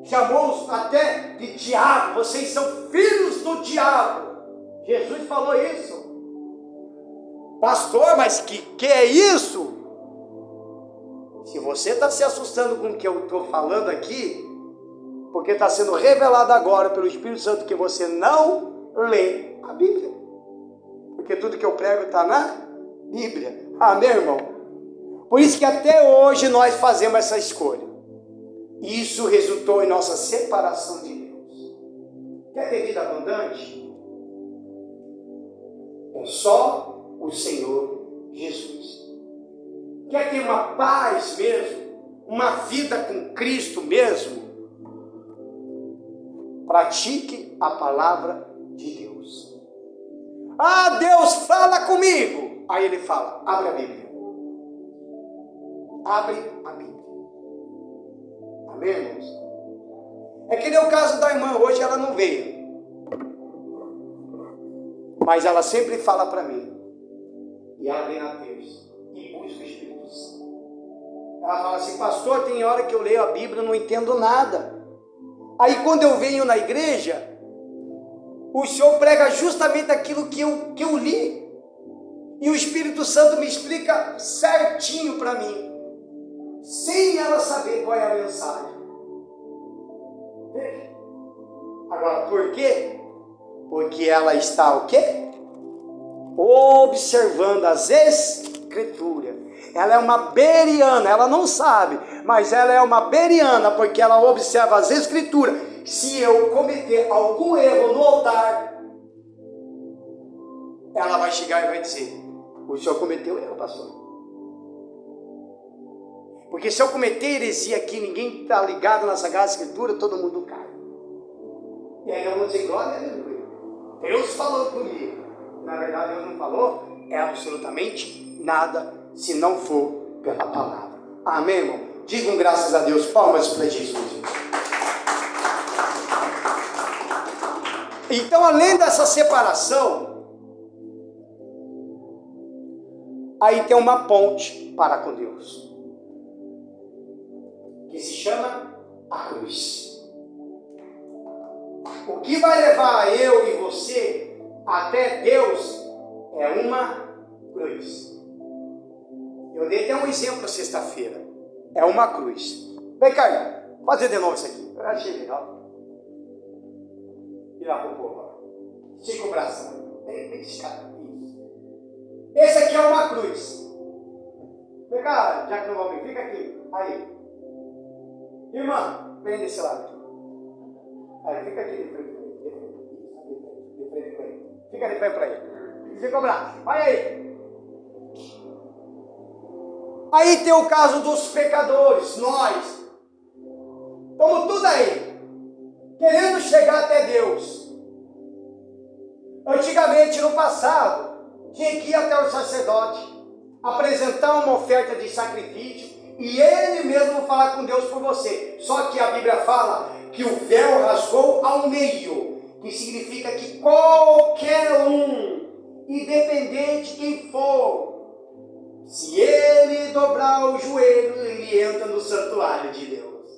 Chamou-os até de diabo. Vocês são filhos do diabo. Jesus falou isso. Pastor, mas que é isso? Se você está se assustando com o que eu estou falando aqui, porque está sendo revelado agora pelo Espírito Santo que você não lê a Bíblia. Porque tudo que eu prego está na Bíblia. Amém, irmão? Por isso que até hoje nós fazemos essa escolha. Isso resultou em nossa separação de Deus. Quer ter vida abundante? É só o Senhor Jesus. Quer ter uma paz mesmo? Uma vida com Cristo mesmo? Pratique a palavra de Deus. Ah, Deus fala comigo. Aí ele fala: abre a Bíblia. Abre a Bíblia. Amém, irmãos? É que nem o caso da irmã. Hoje ela não veio, mas ela sempre fala para mim. E ela vem na terça e busca o Espírito Santo. Ela fala assim: pastor, tem hora que eu leio a Bíblia e não entendo nada. Aí quando eu venho na igreja, o Senhor prega justamente aquilo que eu li. E o Espírito Santo me explica certinho para mim, sem ela saber qual é a mensagem. Veja. Agora, por quê? Porque ela está o quê? Observando as Escrituras. Ela é uma bereana, ela não sabe, mas ela é uma bereana, porque ela observa as Escrituras. Se eu cometer algum erro no altar, ela vai chegar e vai dizer: o senhor cometeu erro, pastor. Porque se eu cometer heresia aqui, ninguém está ligado na Sagrada Escritura, todo mundo cai. E aí eu vou dizer: glória a Deus, Deus falou comigo. Na verdade, Deus não falou absolutamente nada, se não for pela palavra. Amém, irmão? Digam graças a Deus. Palmas para Jesus. Então, além dessa separação, aí tem uma ponte para com Deus, que se chama a cruz. O que vai levar eu e você até Deus é uma cruz. Eu dei até um exemplo sexta-feira. É uma cruz. Vem cá, fazer de novo isso aqui. Eu achei legal. Virar para o povo. Estica o bração. Vem esticar. Esse aqui é uma cruz. Vem cá, já que não vão vir, fica aqui. Aí. Irmã, vem desse lado aqui. Aí, fica aqui de frente para ele. De frente para ele. Fica de frente para ele. Estica o braço. Vai aí. Aí tem o caso dos pecadores, nós. Estamos tudo aí, querendo chegar até Deus. Antigamente, no passado, tinha que ir até o sacerdote, apresentar uma oferta de sacrifício, e ele mesmo falar com Deus por você. Só que a Bíblia fala que o véu rasgou ao meio, que significa que qualquer um, independente de quem for, se ele dobrar o joelho, ele entra no santuário de Deus.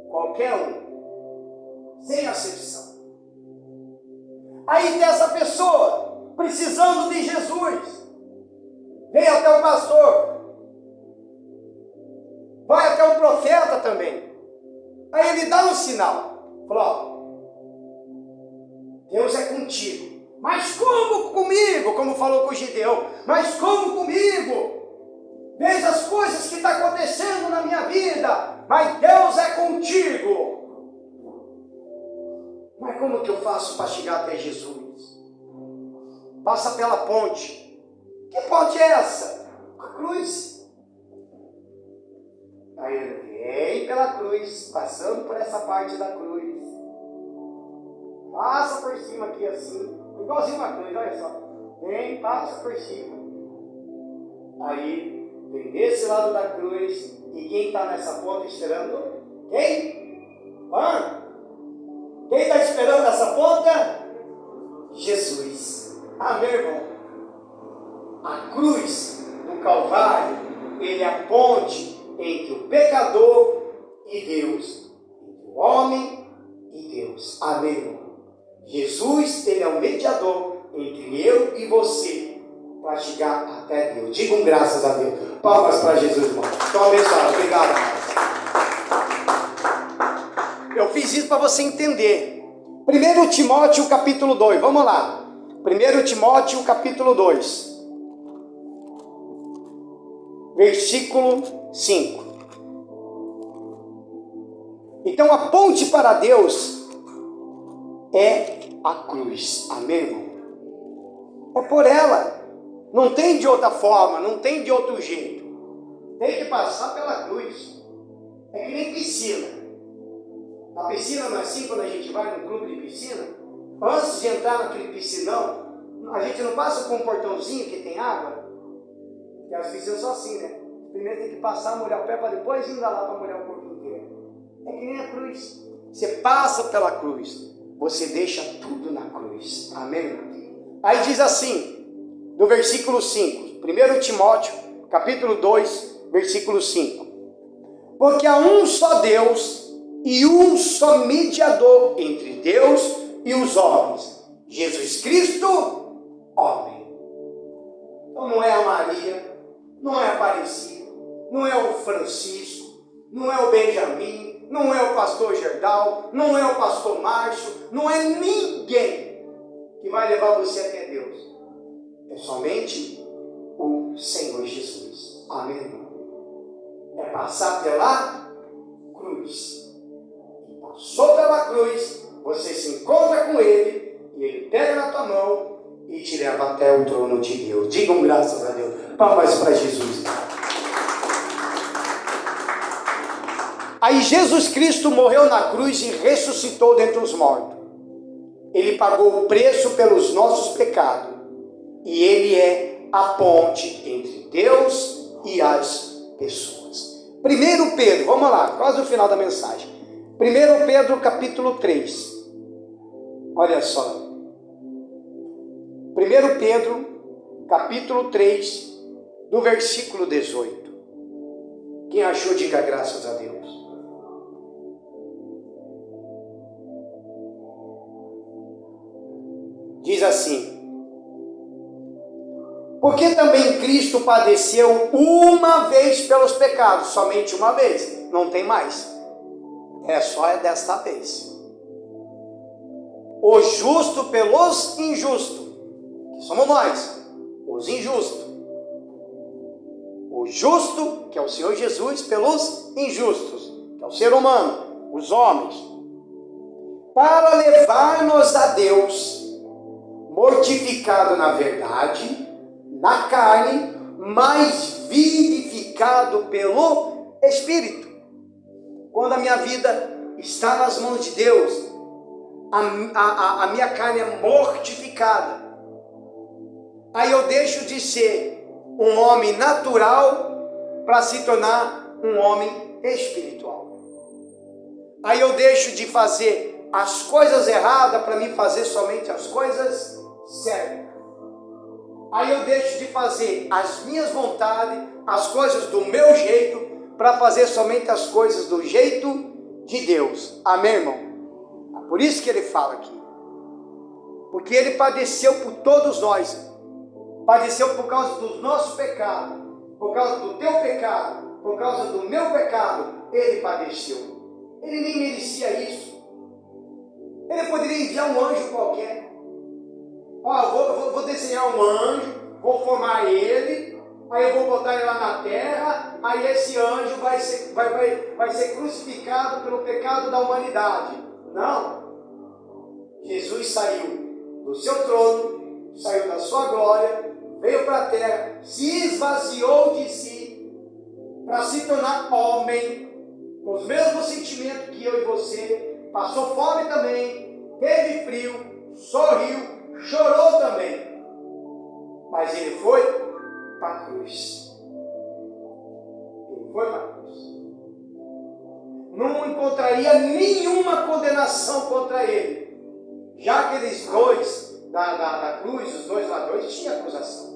Qualquer um, sem acepção. Aí tem essa pessoa precisando de Jesus, vem até o pastor, vai até o profeta também. Aí ele dá um sinal, fala: ó, Deus é contigo. Mas como comigo? Como falou com o Gideão. Mas como comigo? Veja as coisas que estão acontecendo na minha vida. Mas Deus é contigo. Mas como que eu faço para chegar até Jesus? Passa pela ponte. Que ponte é essa? A cruz. Aí ele vem pela cruz, passando por essa parte da cruz. Passa por cima aqui assim. Igualzinho uma cruz, olha só. Vem, passa por cima. Aí, vem desse lado da cruz. E quem está nessa ponta esperando? Quem? Quem está esperando essa ponta? Jesus. Amém, irmão? A cruz do Calvário, ele é a ponte entre o pecador e Deus, entre o homem e Deus. Amém, irmão? Jesus, ele é o mediador entre eu e você para chegar até Deus. Digam graças a Deus. Palmas para Jesus, irmão. Estou abençoado. Obrigado. Eu fiz isso para você entender. 1 Timóteo capítulo 2. Vamos lá. 1 Timóteo capítulo 2. Versículo 5. Então a ponte para Deus é a cruz. Amém, irmão? É por ela. Não tem de outra forma, não tem de outro jeito. Tem que passar pela cruz. É que nem piscina. Na piscina não é assim quando a gente vai num clube de piscina? Antes de entrar naquele piscinão, a gente não passa com um portãozinho que tem água? Porque as piscinas são assim, né? Primeiro tem que passar, molhar o pé para depois ir lá para molhar o corpo inteiro. É que nem a cruz. Você passa pela cruz. Você deixa tudo na cruz. Amém? Aí diz assim, no versículo 5, 1 Timóteo, capítulo 2, versículo 5. Porque há um só Deus e um só mediador entre Deus e os homens, Jesus Cristo, homem. Então não é a Maria, não é a Aparecida, não é o Francisco, não é o Benjamin, não é o pastor Gerdau, não é o pastor Márcio, não é ninguém que vai levar você até Deus. É somente o Senhor Jesus. Amém, irmão? É passar pela cruz. E passou pela cruz, você se encontra com Ele, e Ele pega na tua mão e te leva até o trono de Deus. Digam graças a Deus. Palmas para Jesus. Aí Jesus Cristo morreu na cruz e ressuscitou dentre os mortos. Ele pagou o preço pelos nossos pecados. E Ele é a ponte entre Deus e as pessoas. 1 Pedro, vamos lá, quase o final da mensagem. 1 Pedro capítulo 3. Olha só. 1 Pedro capítulo 3, do versículo 18. Quem achou, diga graças a Deus. Diz assim: porque também Cristo padeceu uma vez pelos pecados, somente uma vez, não tem mais, só desta vez. O justo pelos injustos, que somos nós, os injustos. O justo, que é o Senhor Jesus, pelos injustos, que é o ser humano, os homens, para levar-nos a Deus, mortificado na verdade, na carne, mas vivificado pelo Espírito. Quando a minha vida está nas mãos de Deus, a minha carne é mortificada. Aí eu deixo de ser um homem natural para se tornar um homem espiritual. Aí eu deixo de fazer as coisas erradas para me fazer somente as coisas certas. Aí eu deixo de fazer as minhas vontades, as coisas do meu jeito, para fazer somente as coisas do jeito de Deus. Amém, irmão? É por isso que ele fala aqui. Porque ele padeceu por todos nós. Padeceu por causa dos nossos pecados, por causa do teu pecado, por causa do meu pecado. Ele padeceu. Ele nem merecia isso. Ele poderia enviar um anjo qualquer. Vou desenhar um anjo, vou formar ele, aí eu vou botar ele lá na terra, aí esse anjo vai ser crucificado pelo pecado da humanidade. Não. Jesus saiu do seu trono, saiu da sua glória, veio para a terra, se esvaziou de si, para se tornar homem, com os mesmos sentimentos que eu e você, passou fome também, teve frio, sorriu, chorou também, mas ele foi para a cruz. Ele foi para a cruz. Não encontraria nenhuma condenação contra ele, já que eles dois da cruz, os 2 ladrões, tinha acusação.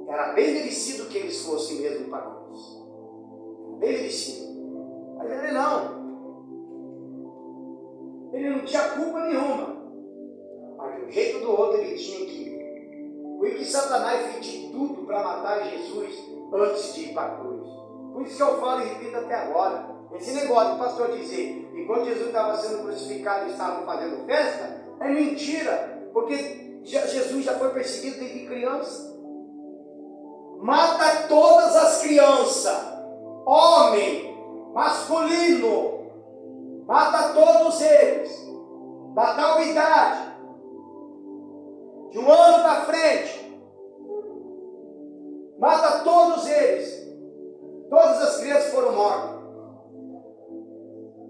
Era bem merecido que eles fossem mesmo para a cruz. Bem merecido. Mas ele não. Ele não tinha culpa nenhuma. Mas de um jeito ou do outro ele tinha que ir. Por que Satanás fez de tudo para matar Jesus antes de ir para a cruz. Por isso que eu falo e repito até agora. Esse negócio do pastor dizer que quando Jesus estava sendo crucificado e estavam fazendo festa, é mentira. Porque Jesus já foi perseguido desde criança. Mata todas as crianças. Homem, masculino. Mata todos eles. Da tal idade. De 1 ano para frente. Mata todos eles. Todas as crianças foram mortas.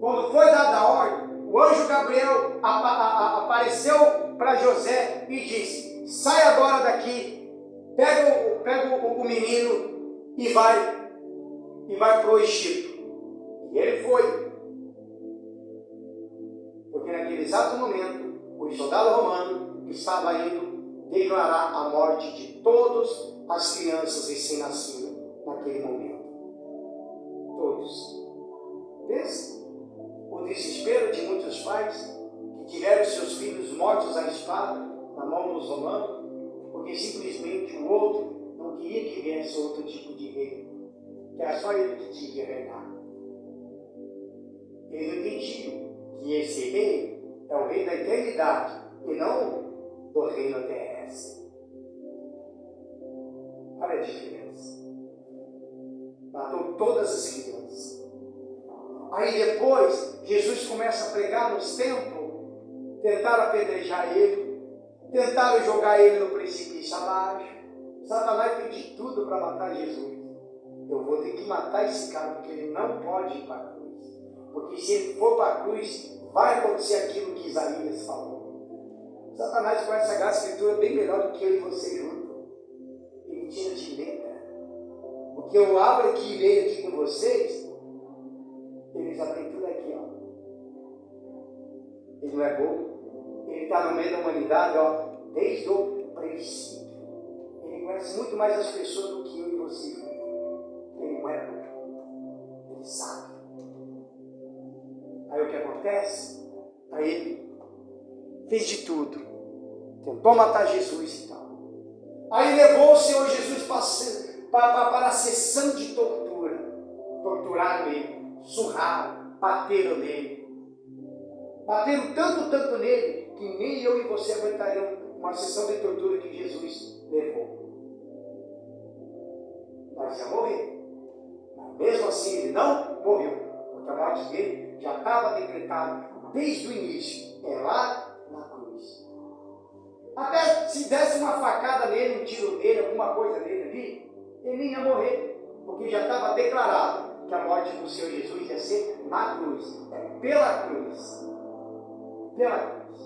Quando foi dada a ordem, o anjo Gabriel apareceu para José e disse: sai agora daqui, pega o menino e vai para o Egito. E ele foi. Porque naquele exato momento, o soldado romano estava indo declarar a morte de todas as crianças recém-nascidas naquele momento. Todos. Pensa o desespero de muitos pais que tiveram seus filhos mortos à espada na mão dos romanos, porque simplesmente o outro não queria que viesse outro tipo de rei, que era só ele que tinha que reinar. Eles não entendiam que esse rei é o rei da eternidade e não do reino terrestre. Olha a diferença. Matou todas as crianças. Aí depois, Jesus começa a pregar nos templos, tentaram apedrejar ele, tentaram jogar ele no precipício abaixo. Satanás fez de tudo para matar Jesus. Eu vou ter que matar esse cara, porque ele não pode ir para a cruz. Porque se ele for para a cruz, vai acontecer aquilo que Isaías falou. Satanás conhece a Escritura bem melhor do que eu e você junto. Ele tira de letra. O que eu abro aqui e leio aqui com vocês, eles abrem tudo aqui, ó. Ele não é bobo. Ele está no meio da humanidade, ó, desde o princípio. Ele conhece muito mais as pessoas do que eu e você. Ele não é bobo. Ele sabe. Aí o que acontece? Aí ele fez de tudo. Tentou matar Jesus e tal. Aí levou o Senhor Jesus para a sessão de tortura. Torturaram ele. Surraram, bateram nele. Bateram tanto nele, que nem eu e você aguentariam uma sessão de tortura que Jesus levou. Mas ia morrer. Mas mesmo assim ele não morreu, porque a morte dele já estava decretada desde o início. É lá na cruz. Até se desse uma facada nele, um tiro nele, alguma coisa nele ali, ele nem ia morrer, porque já estava declarado que a morte do Senhor Jesus ia ser na cruz. É pela cruz. Pela cruz.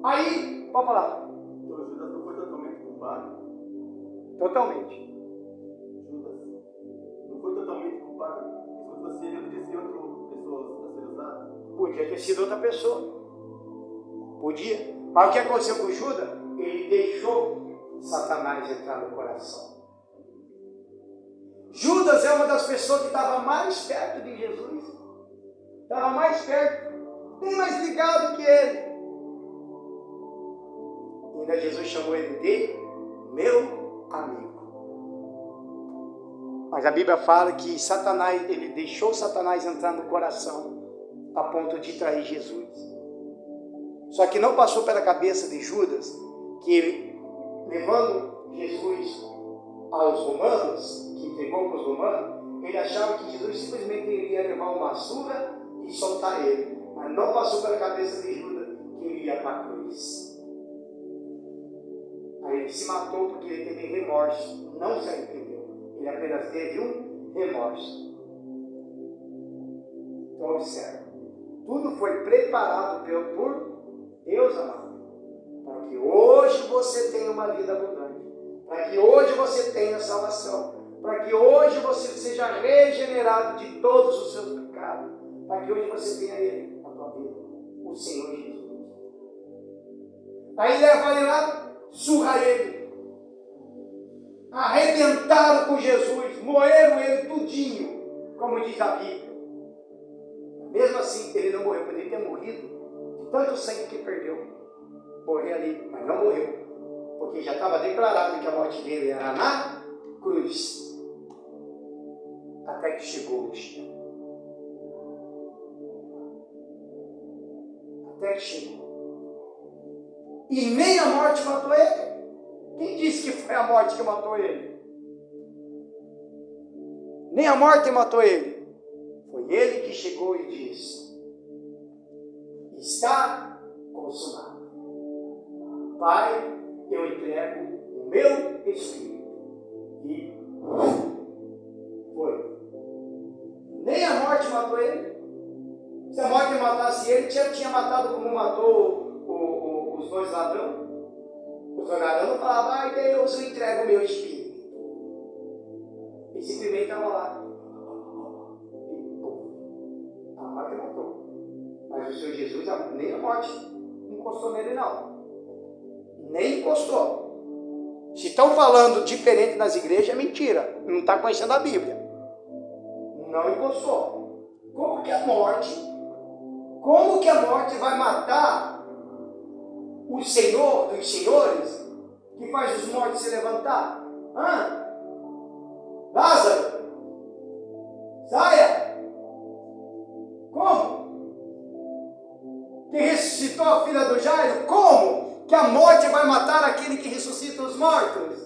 Aí, pode falar. Então Judas não foi totalmente culpado? Totalmente. Judas não foi totalmente culpado. Se você ele podia ser outra pessoa a ser usada? Podia ter sido outra pessoa. Podia. Mas o que aconteceu com Judas? Ele deixou Satanás entrar no coração. Judas é uma das pessoas que estava mais perto de Jesus. Estava mais perto, bem mais ligado que ele. E ainda Jesus chamou ele de meu amigo. Mas a Bíblia fala que Satanás, ele deixou Satanás entrar no coração a ponto de trair Jesus. Só que não passou pela cabeça de Judas que ele, levando Jesus aos romanos, que entregou para os romanos, ele achava que Jesus simplesmente iria levar uma surra e soltar ele. Mas não passou pela cabeça de Judas que ele ia para a cruz. Aí ele se matou porque ele teve remorso, não se arrependeu. Ele apenas teve um remorso. Então observe, tudo foi preparado por Deus, amado, para que hoje você tenha uma vida abundante, para que hoje você tenha salvação, para que hoje você seja regenerado de todos os seus pecados, para que hoje você tenha Ele na tua vida, o Senhor Jesus. Aí leva ele lá, surra ele. Arrebentaram com Jesus, moeram ele tudinho, como diz a Bíblia. Mesmo assim, ele não morreu, poderia ter morrido de tanto sangue que perdeu. Morreu ali, mas não morreu, porque já estava declarado que a morte dele era na cruz. Até que chegou o dia. Até que chegou. E nem a morte matou ele. Quem disse que foi a morte que matou ele? Nem a morte matou ele. Foi ele que chegou e disse: está consumado. Pai, eu entrego o meu espírito. E foi. Nem a morte matou ele. Se a morte matasse ele, tinha matado como matou os dois ladrões. Os dois ladrões falavam: ai Deus, eu entrego o meu espírito. E simplesmente estava lá. A morte matou. Mas o Senhor Jesus, nem a morte encostou nele, não. Nem encostou. Se estão falando diferente nas igrejas, é mentira. Não está conhecendo a Bíblia. Não encostou. Como que a morte vai matar o Senhor dos senhores, que faz os mortos se levantar? Lázaro, saia! Como? Que ressuscitou a filha do Jairo? Como? Que a morte vai matar aquele que ressuscita os mortos?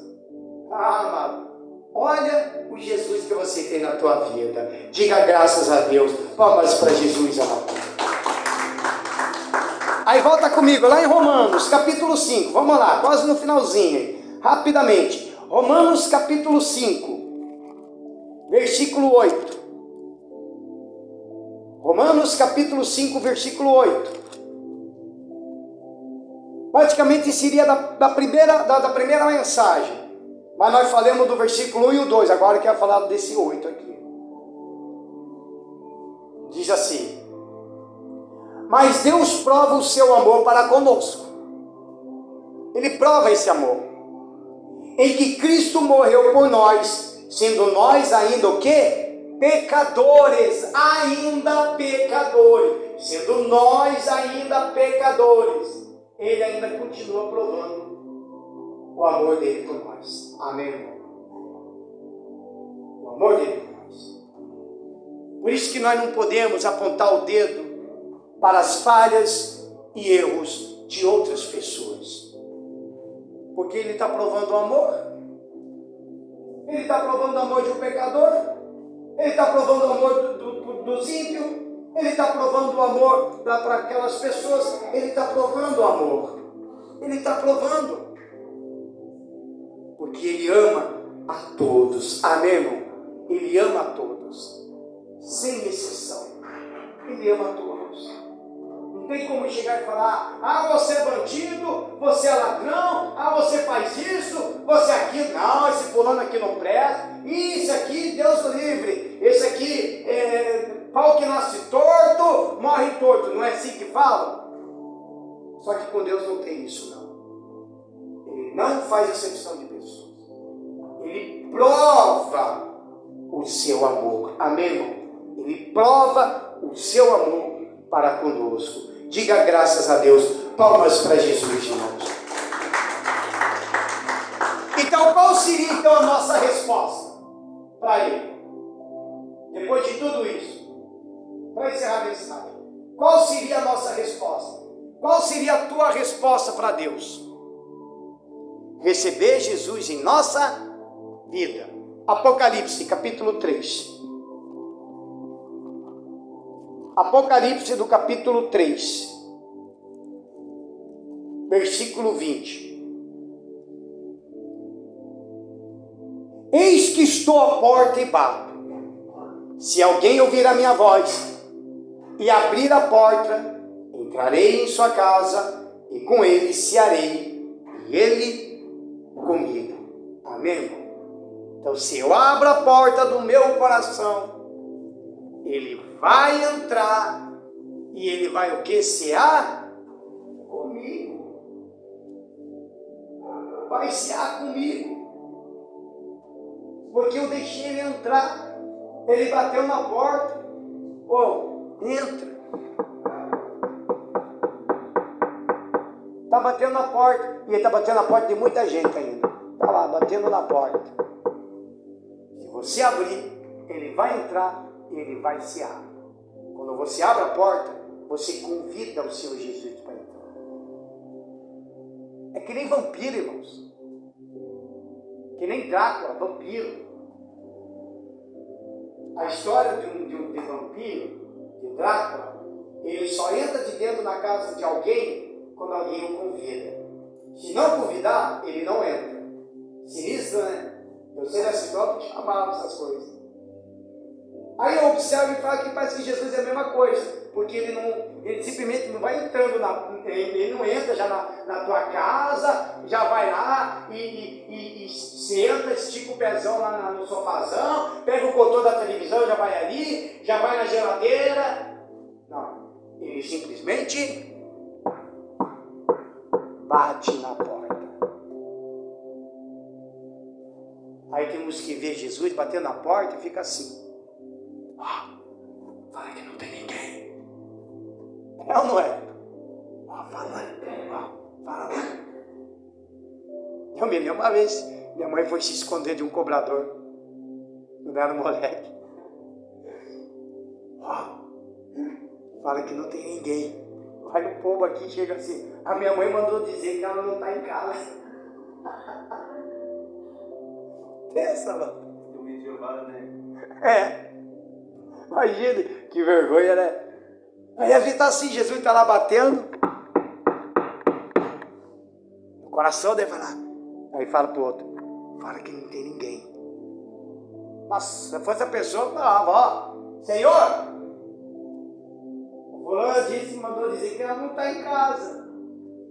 Amado, olha o Jesus que você tem na tua vida. Diga graças a Deus. Palmas para Jesus, amado. Aí volta comigo lá em Romanos, capítulo 5. Vamos lá, quase no finalzinho, rapidamente. Romanos, capítulo 5, versículo 8. Romanos, capítulo 5, versículo 8. Praticamente seria da primeira mensagem. Mas nós falamos do versículo 1 e o 2. Agora eu quero falar desse 8 aqui. Diz assim: mas Deus prova o seu amor para conosco. Ele prova esse amor, em que Cristo morreu por nós, sendo nós ainda o quê? Pecadores. Ainda pecadores. Sendo nós ainda pecadores, Ele ainda continua provando o amor dele por nós. Amém, irmão? O amor dele por nós. Por isso que nós não podemos apontar o dedo para as falhas e erros de outras pessoas. Porque ele está provando o amor. Ele está provando o amor de um pecador. Ele está provando o amor dos ímpios. Ele está provando o amor para aquelas pessoas. Ele está provando o amor. Ele está provando. Porque Ele ama a todos. Amém, irmão? Ele ama a todos. Sem exceção. Ele ama a todos. Não tem como chegar e falar: ah, você é bandido, você é ladrão, ah, você faz isso, você aquilo. Não, esse fulano aqui não presta. Isso aqui, Deus o livre. Esse aqui, pau que nasce torto, morre torto. Não é assim que fala? Só que com Deus não tem isso, não. Ele não faz acepção de pessoas. Ele prova o seu amor. Amém, irmão? Ele prova o seu amor para conosco. Diga graças a Deus. Palmas para Jesus, irmãos. Então, qual seria então a nossa resposta para Ele? Depois de tudo isso, para encerrar a mensagem, qual seria a nossa resposta? Qual seria a tua resposta para Deus? Receber Jesus em nossa vida. Apocalipse, capítulo 3. Apocalipse do capítulo 3, versículo 20. Eis que estou à porta e bato. Se alguém ouvir a minha voz e abrir a porta, entrarei em sua casa e com ele cearei e ele comigo. Amém, irmão? Então, se eu abro a porta do meu coração, Ele vai entrar e Ele vai o que? Cear comigo. vai cear comigo. Porque eu deixei ele entrar. Ele bateu na porta. Entra. Está batendo na porta. E ele está batendo na porta de muita gente ainda. Está lá, batendo na porta. Se você abrir, ele vai entrar e ele vai cear. Quando você abre a porta, você convida o Senhor Jesus para entrar. É que nem vampiro, irmãos. Que nem Drácula, vampiro. A história de vampiro, de Drácula, ele só entra de dentro na casa de alguém quando alguém o convida. Se não convidar, ele não entra. Sinistro, né? Eu sei da história que chamava essas coisas. Aí eu observo e falo que parece que Jesus é a mesma coisa. Porque ele simplesmente não vai entrando, ele não entra já na tua casa, já vai lá e senta, estica o pezão lá no sofazão, pega o controle da televisão, já vai ali, já vai na geladeira. Não, ele simplesmente bate na porta. Aí temos que ver Jesus batendo na porta e fica assim. Fala que não tem ninguém. É ou não é? Fala lá. Eu me lembro uma vez, minha mãe foi se esconder de um cobrador. Quando era moleque. Fala que não tem ninguém. Vai no povo aqui, chega assim. A minha mãe mandou dizer que ela não está em casa. Pensa, mano. Eu me Jeová, né? Imagina, que vergonha, né? Aí a gente está assim, Jesus está lá batendo. O coração deve falar. Aí fala para o outro, fala que não tem ninguém. Mas se fosse a pessoa, falava, Senhor, o fulano mandou dizer que ela não está em casa.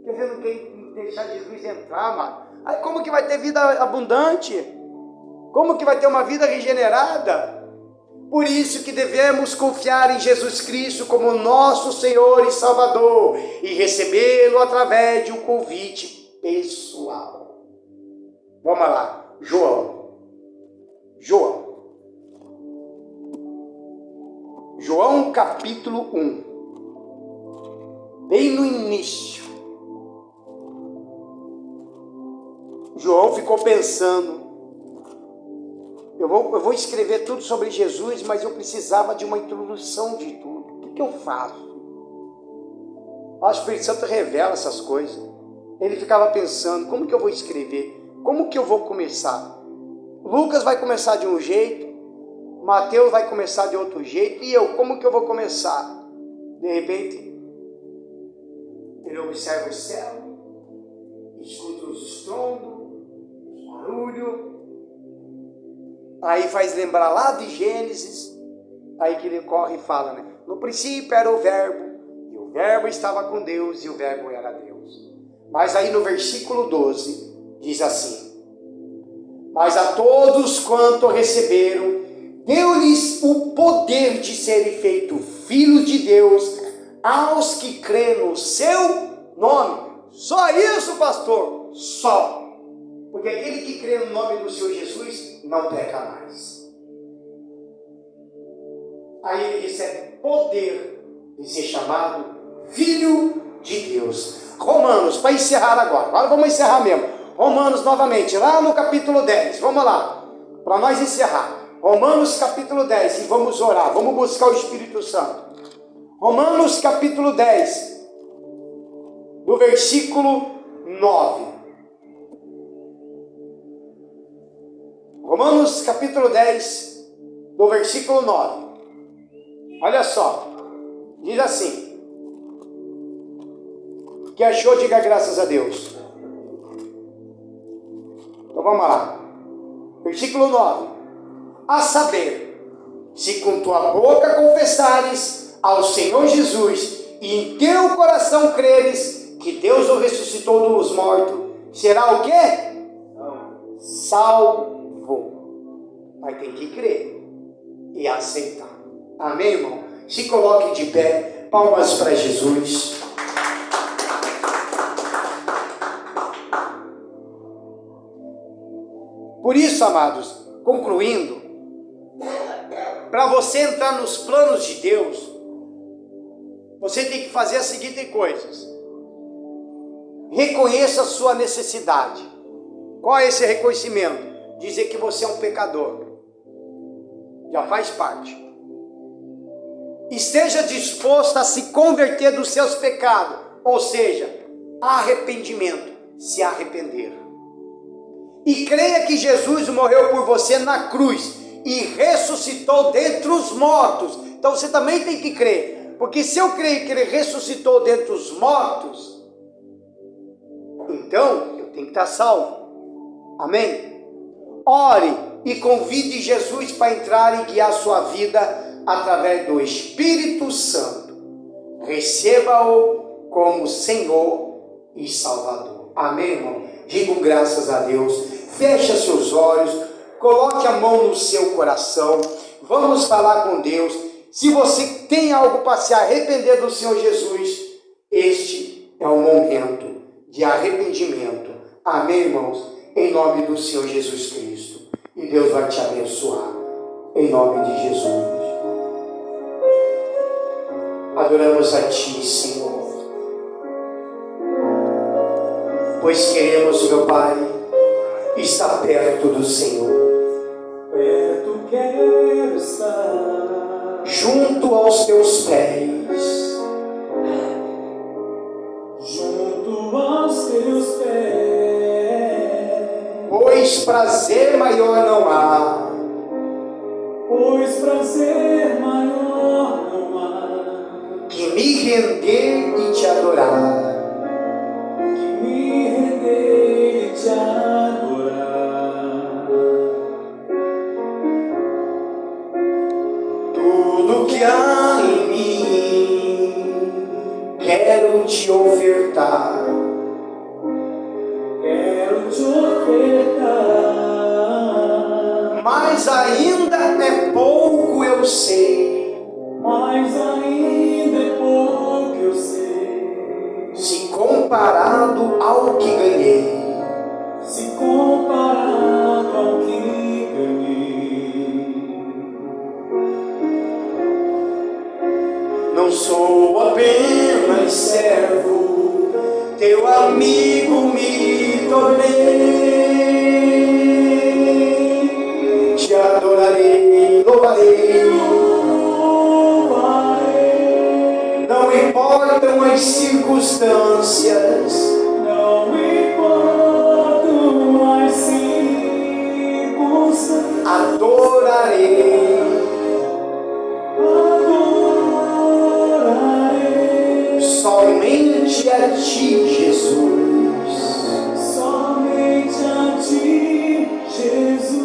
Quer dizer, não quer deixar Jesus entrar, mano. Aí como que vai ter vida abundante? Como que vai ter uma vida regenerada? Por isso que devemos confiar em Jesus Cristo como nosso Senhor e Salvador e recebê-lo através de um convite pessoal. Vamos lá, João capítulo 1, bem no início. João ficou pensando, eu vou escrever tudo sobre Jesus, mas eu precisava de uma introdução de tudo. O que eu faço? O Espírito Santo revela essas coisas. Ele ficava pensando, como que eu vou escrever? Como que eu vou começar? Lucas vai começar de um jeito, Mateus vai começar de outro jeito, e eu, como que eu vou começar? De repente, ele observa o céu, escuta os estrondos, os barulhos, aí faz lembrar lá de Gênesis, aí que ele corre e fala, né? No princípio era o verbo, e o verbo estava com Deus, e o verbo era Deus. Mas aí no versículo 12, diz assim, mas a todos quanto receberam, deu-lhes o poder de serem feitos filhos de Deus, aos que crêem no seu nome. Só isso, pastor? Só. Porque aquele que crê no nome do Senhor Jesus, não peca mais. Aí ele recebe poder de ser chamado Filho de Deus. Romanos, para encerrar agora vamos encerrar mesmo. Romanos novamente, lá no capítulo 10, vamos lá, para nós encerrar. Romanos capítulo 10, e vamos orar, vamos buscar o Espírito Santo. Romanos capítulo 10, do versículo 9. Romanos capítulo 10, do versículo 9. Olha só, diz assim, que achou, diga graças a Deus. Então vamos lá, versículo 9. A saber, se com tua boca confessares ao Senhor Jesus e em teu coração creres que Deus o ressuscitou dos mortos, será o quê? Salvo. Mas tem que crer e aceitar. Amém, irmão? Se coloque de pé, palmas para Jesus. Por isso, amados, concluindo, para você entrar nos planos de Deus, você tem que fazer as seguintes coisas. Reconheça a sua necessidade. Qual é esse reconhecimento? Dizer que você é um pecador. Já faz parte. Esteja disposto a se converter dos seus pecados, ou seja, arrependimento, se arrepender. E creia que Jesus morreu por você na cruz e ressuscitou dentre os mortos. Então você também tem que crer, porque se eu creio que ele ressuscitou dentre os mortos, então eu tenho que estar salvo. Amém? Ore e convide Jesus para entrar e guiar a sua vida através do Espírito Santo. Receba-o como Senhor e Salvador. Amém, irmão? Digo graças a Deus. Feche seus olhos, coloque a mão no seu coração. Vamos falar com Deus. Se você tem algo para se arrepender do Senhor Jesus, este é o momento de arrependimento. Amém, irmãos? Em nome do Senhor Jesus Cristo. E Deus vai te abençoar. Em nome de Jesus. Adoramos a Ti, Senhor. Pois queremos, meu Pai, estar perto do Senhor. Perto quero estar, junto aos Teus pés. Junto aos Teus pés. Pois prazer maior não há. Pois prazer maior não há. Que me render e Te adorar. Te adorar. Tudo que há em mim quero Te ofertar. Quero Te ofertar. Mas ainda é pouco, eu sei. Mas ainda é pouco, eu sei. Se comparado ao que ganhei. Se comparado ao que ganhei. Não sou apenas servo, Teu amigo me tornei. Te adorarei, louvarei. Não importam as circunstâncias. Não importam as circunstâncias. Adorarei. Adorarei. Somente a Ti, Jesus. Somente a Ti, Jesus.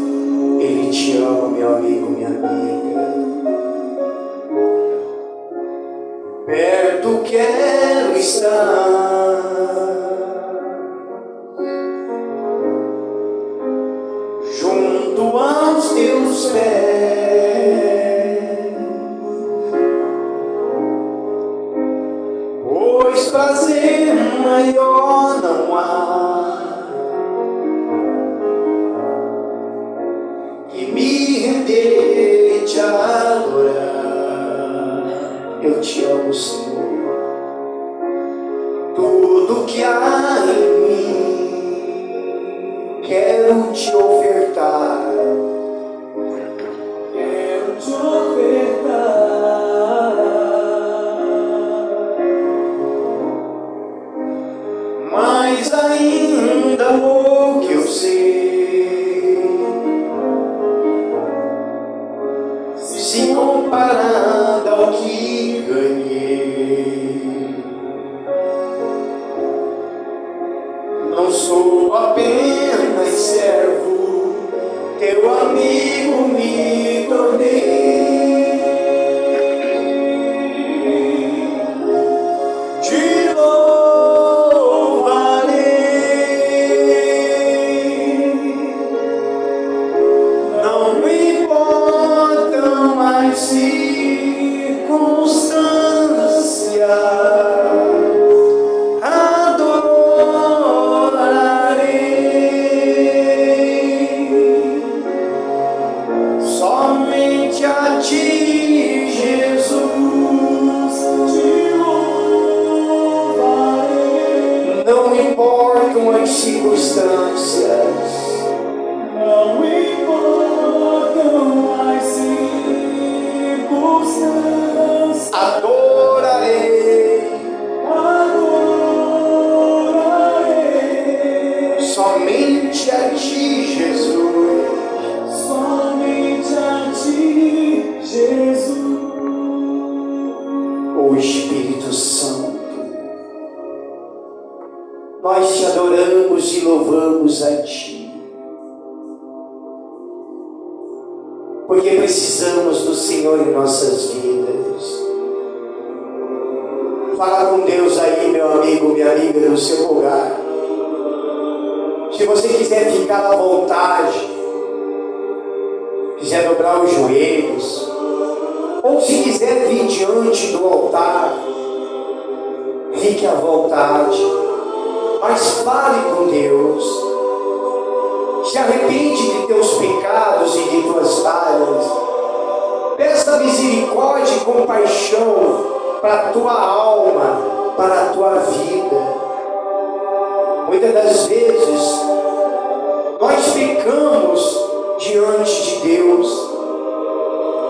Ele te ama, meu amigo, minha amiga. Perto quero estar, junto aos Teus pés. Pois prazer maior não há. Que me render e Te adorar. Eu Te amo, Senhor. Tudo que há em mim quero Te ofertar. Quero Te ofertar. Mas ainda o que eu sei, se comparado ao que ganhei. circunstâncias. Não importam as circunstâncias, Adorarei somente a Ti, Jesus. somente a Ti, Jesus. O Espírito Santo, nós Te adoramos e louvamos a Ti, porque precisamos do Senhor em nossas vidas. Fala com Deus aí, meu amigo, minha amiga, no seu lugar. Se você quiser ficar à vontade, quiser dobrar os joelhos, ou se quiser vir diante do altar, fique à vontade, mas fale com Deus. Se arrepende de teus pecados e de tuas falhas. Peça misericórdia e compaixão para a tua alma, para a tua vida. Muitas das vezes nós pecamos diante de Deus.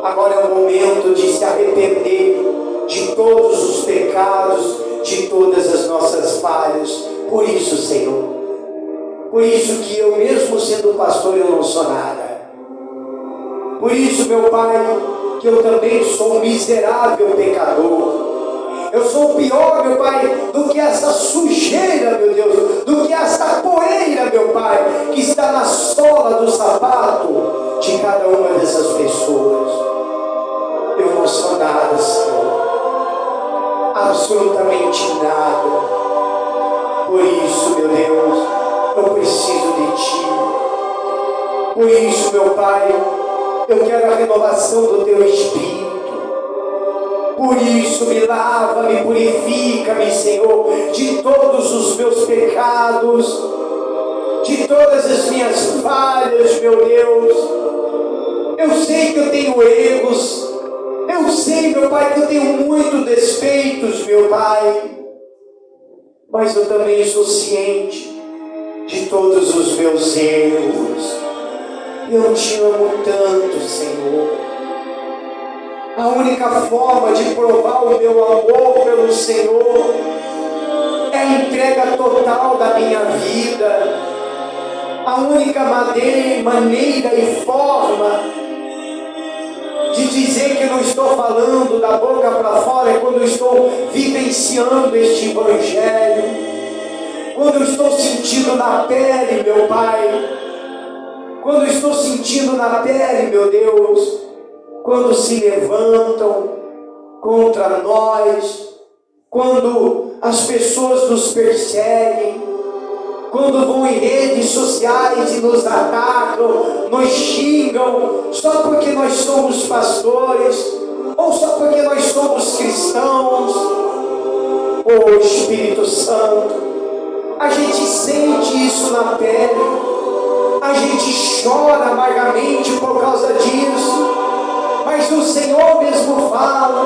Agora é o momento de se arrepender de todos os pecados, de todas as nossas falhas. Por isso, Senhor, por isso que eu, mesmo sendo pastor, eu não sou nada. Por isso, meu Pai, que eu também sou um miserável pecador. Eu sou pior, meu Pai, do que essa sujeira, meu Deus, do que essa poeira, meu Pai, que está na sola do sapato de cada uma dessas pessoas. Eu não sou nada, Senhor, absolutamente nada. Por isso, meu Deus, eu preciso de Ti. Por isso, meu Pai, eu quero a renovação do Teu Espírito. Por isso, me lava, me purifica-me, Senhor, de todos os meus pecados, de todas as minhas falhas, meu Deus. Eu sei que eu tenho erros, eu sei, meu Pai, que eu tenho muitos defeitos, meu Pai, mas eu também sou ciente de todos os meus erros. Eu Te amo tanto, Senhor. A única forma de provar o meu amor pelo Senhor é a entrega total da minha vida. A única maneira e forma de dizer que não estou falando da boca para fora é quando eu estou vivenciando este Evangelho, quando eu estou sentindo na pele, meu Pai, quando eu estou sentindo na pele, meu Deus, quando se levantam contra nós, quando as pessoas nos perseguem, quando vão em redes sociais e nos atacam, nos xingam, só porque nós somos pastores, ou só porque nós somos cristãos. Oh Espírito Santo, a gente sente isso na pele, a gente chora amargamente por causa disso. Mas o Senhor mesmo fala: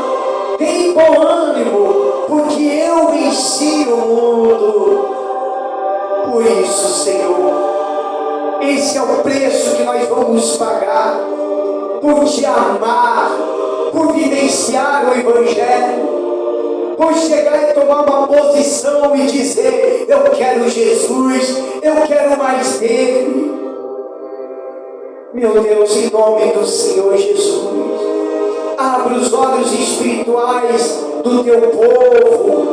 tem bom ânimo, porque eu venci o mundo. Por isso, Senhor, esse é o preço que nós vamos pagar por Te amar, por vivenciar o Evangelho, por chegar e tomar uma posição e dizer: eu quero Jesus, eu quero mais dele. Meu Deus, em nome do Senhor Jesus, abre os olhos espirituais do Teu povo.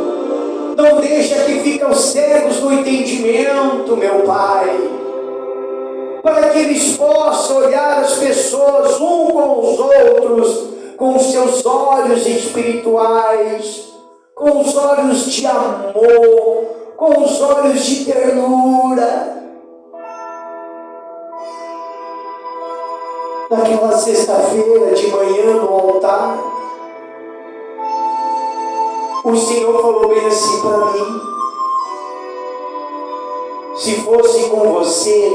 Não deixa que fiquem cegos no entendimento, meu Pai, para que eles possam olhar as pessoas um com os outros, com os seus olhos espirituais, com os olhos de amor, com os olhos de ternura. Naquela sexta-feira de manhã no altar, o Senhor falou bem assim para mim: se fosse com você,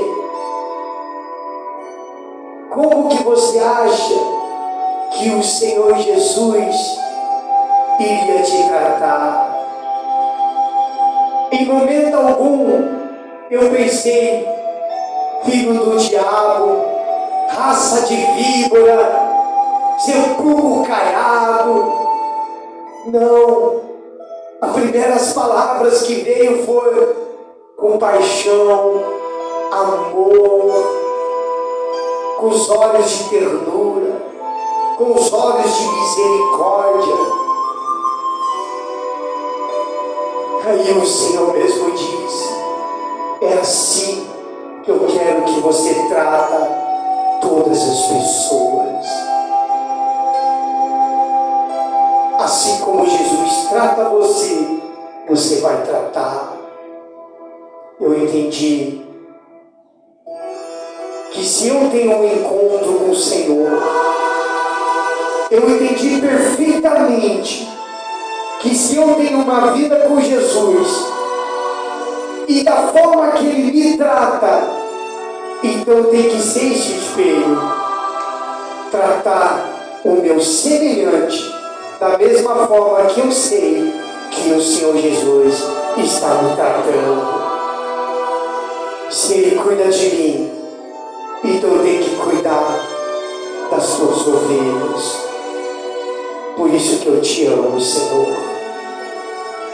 como que você acha que o Senhor Jesus iria te tratar? Em momento algum eu pensei, filho do diabo, raça de víbora, sepulcro caiado. Não, as primeiras palavras que veio foi compaixão, amor, com os olhos de ternura, com os olhos de misericórdia. Aí o Senhor mesmo diz: é assim que eu quero que você trata todas as pessoas. Assim como Jesus trata você, você vai tratar. Eu entendi que se eu tenho um encontro com o Senhor, eu entendi perfeitamente que se eu tenho uma vida com Jesus, e da forma que Ele me trata, então tem que ser esse espelho, tratar o meu semelhante da mesma forma que eu sei que o Senhor Jesus está me tratando. Se Ele cuida de mim, então eu tenho que cuidar das suas ovelhas. Por isso que eu te amo, Senhor.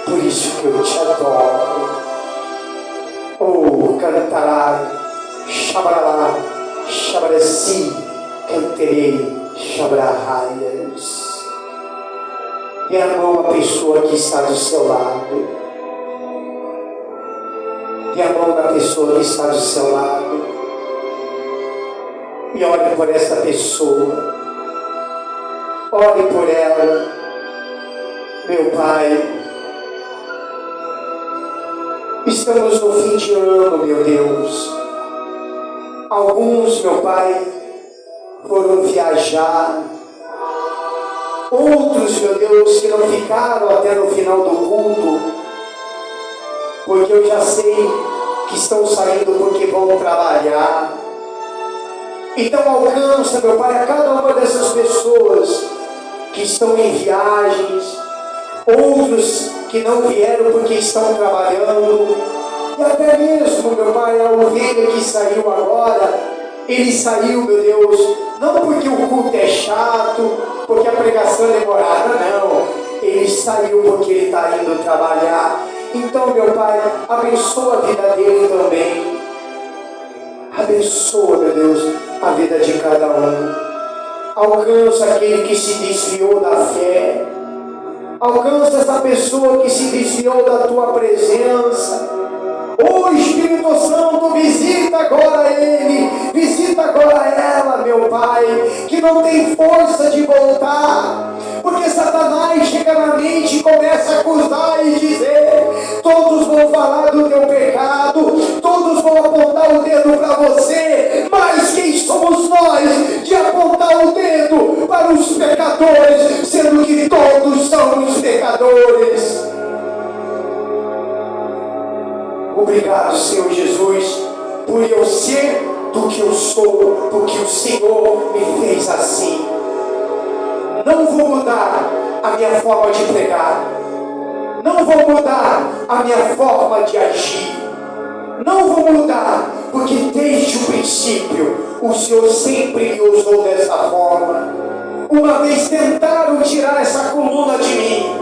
Por isso que eu te adoro. Oh, cantará, chabará, chabareci, canterei, chabararraias. E a mão a pessoa que está do seu lado. E a mão da pessoa que está do seu lado. E olhe por essa pessoa. Olhe por ela. Meu Pai, estamos no fim de ano, meu Deus. Alguns, meu Pai, foram viajar. Outros, meu Deus, que não ficaram até no final do culto, porque eu já sei que estão saindo porque vão trabalhar. Então alcança, meu Pai, a cada uma dessas pessoas que estão em viagens, outros que não vieram porque estão trabalhando, e até mesmo, meu Pai, a ovelha que saiu agora, ele saiu, meu Deus, não porque o culto é chato, porque a pregação é demorada, não. Ele saiu porque ele está indo trabalhar. Então, meu Pai, abençoa a vida dele também. Abençoa, meu Deus, a vida de cada um. Alcança aquele que se desviou da fé. Alcança essa pessoa que se desviou da tua presença. Ô Espírito Santo, visita agora ele, visita agora ela, meu Pai, que não tem força de voltar, porque Satanás chega na mente e começa a acusar e dizer: todos vão falar do teu pecado, todos vão apontar o dedo para você, mas quem somos nós de apontar o dedo para os pecadores, sendo que todos somos pecadores? Obrigado, Senhor Jesus, por eu ser do que eu sou, porque o Senhor me fez assim. Não vou mudar a minha forma de pregar, não vou mudar a minha forma de agir, não vou mudar, porque desde o princípio o Senhor sempre me usou dessa forma. Uma vez tentaram tirar essa coluna de mim,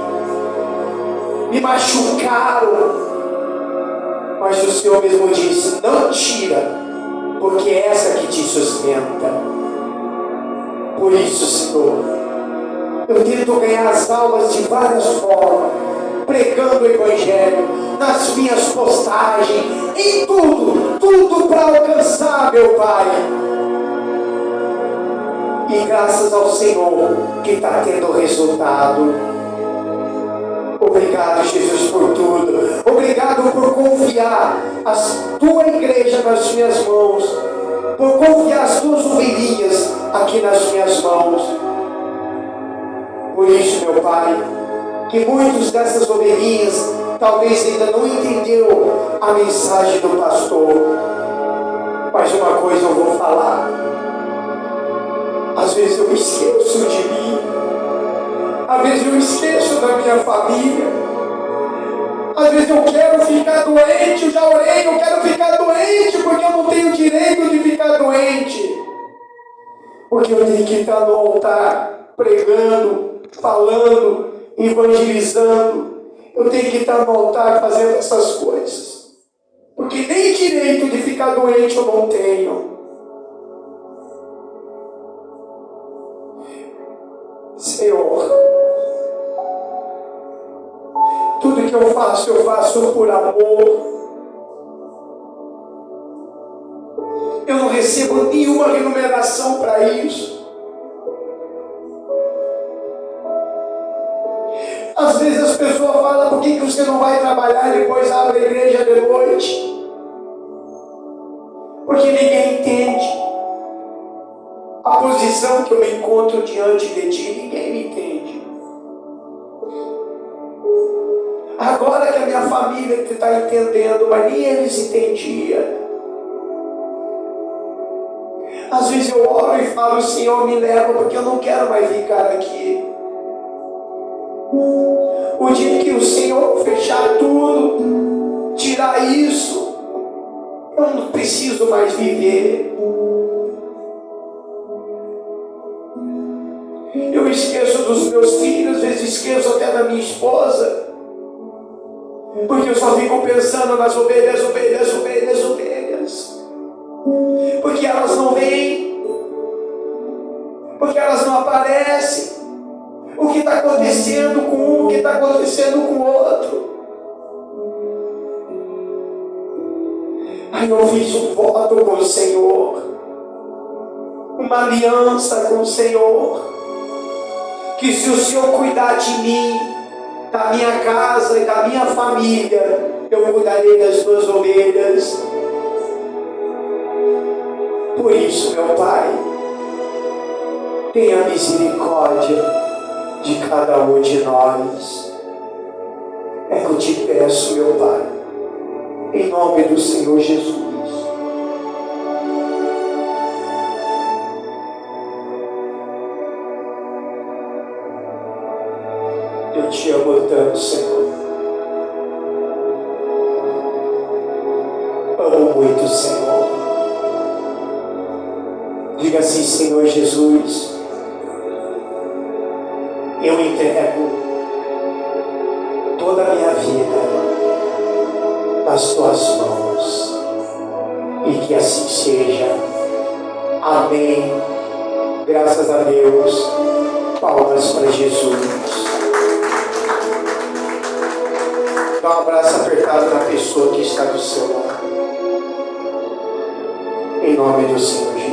me machucaram, mas o Senhor mesmo disse: não tira, porque é essa que te sustenta. Por isso, Senhor, eu tento ganhar as almas de várias formas, pregando o Evangelho, nas minhas postagens, em tudo para alcançar, meu Pai. E graças ao Senhor que está tendo resultado. Obrigado, Jesus, por tudo. Obrigado por confiar a tua igreja nas minhas mãos, por confiar as tuas ovelhinhas aqui nas minhas mãos. Por isso, meu Pai, que muitos dessas ovelhinhas talvez ainda não entenderam a mensagem do pastor. Mas uma coisa eu vou falar: às vezes eu esqueço de mim, às vezes eu esqueço da minha família, Às vezes eu quero ficar doente, eu já orei, eu quero ficar doente porque eu não tenho direito de ficar doente. Porque eu tenho que estar no altar pregando, falando, evangelizando. Eu tenho que estar no altar fazendo essas coisas. Porque nem direito de ficar doente eu não tenho. Senhor, tudo que eu faço por amor. Eu não recebo nenhuma remuneração para isso. Às vezes as pessoas falam: por que você não vai trabalhar e depois abre a igreja de noite? Porque ninguém entende a posição que eu me encontro diante de ti. Ninguém me entende. Agora que a minha família está entendendo, mas nem eles entendiam. Às vezes eu oro e falo: Senhor, me leva, porque eu não quero mais ficar aqui. O dia que o Senhor fechar tudo, tirar isso, eu não preciso mais viver. Eu esqueço dos meus filhos, às vezes esqueço até da minha esposa, porque eu só fico pensando nas ovelhas. Porque elas não vêm, porque elas não aparecem. O que está acontecendo com um, o que está acontecendo com o outro. Aí eu fiz um voto com o Senhor, uma aliança com o Senhor, que se o Senhor cuidar de mim, da minha casa e da minha família, eu cuidarei das tuas ovelhas. Por isso, meu Pai, tenha misericórdia de cada um de nós. É que eu te peço, meu Pai, em nome do Senhor Jesus. Eu te amo tanto, Senhor. Amo muito, Senhor. Diga assim: Senhor Jesus, eu entrego toda a minha vida nas tuas mãos, e que assim seja. Amém. Graças a Deus. Palmas para Jesus. Dá um abraço apertado na pessoa que está do seu lado. Em nome do Senhor Jesus.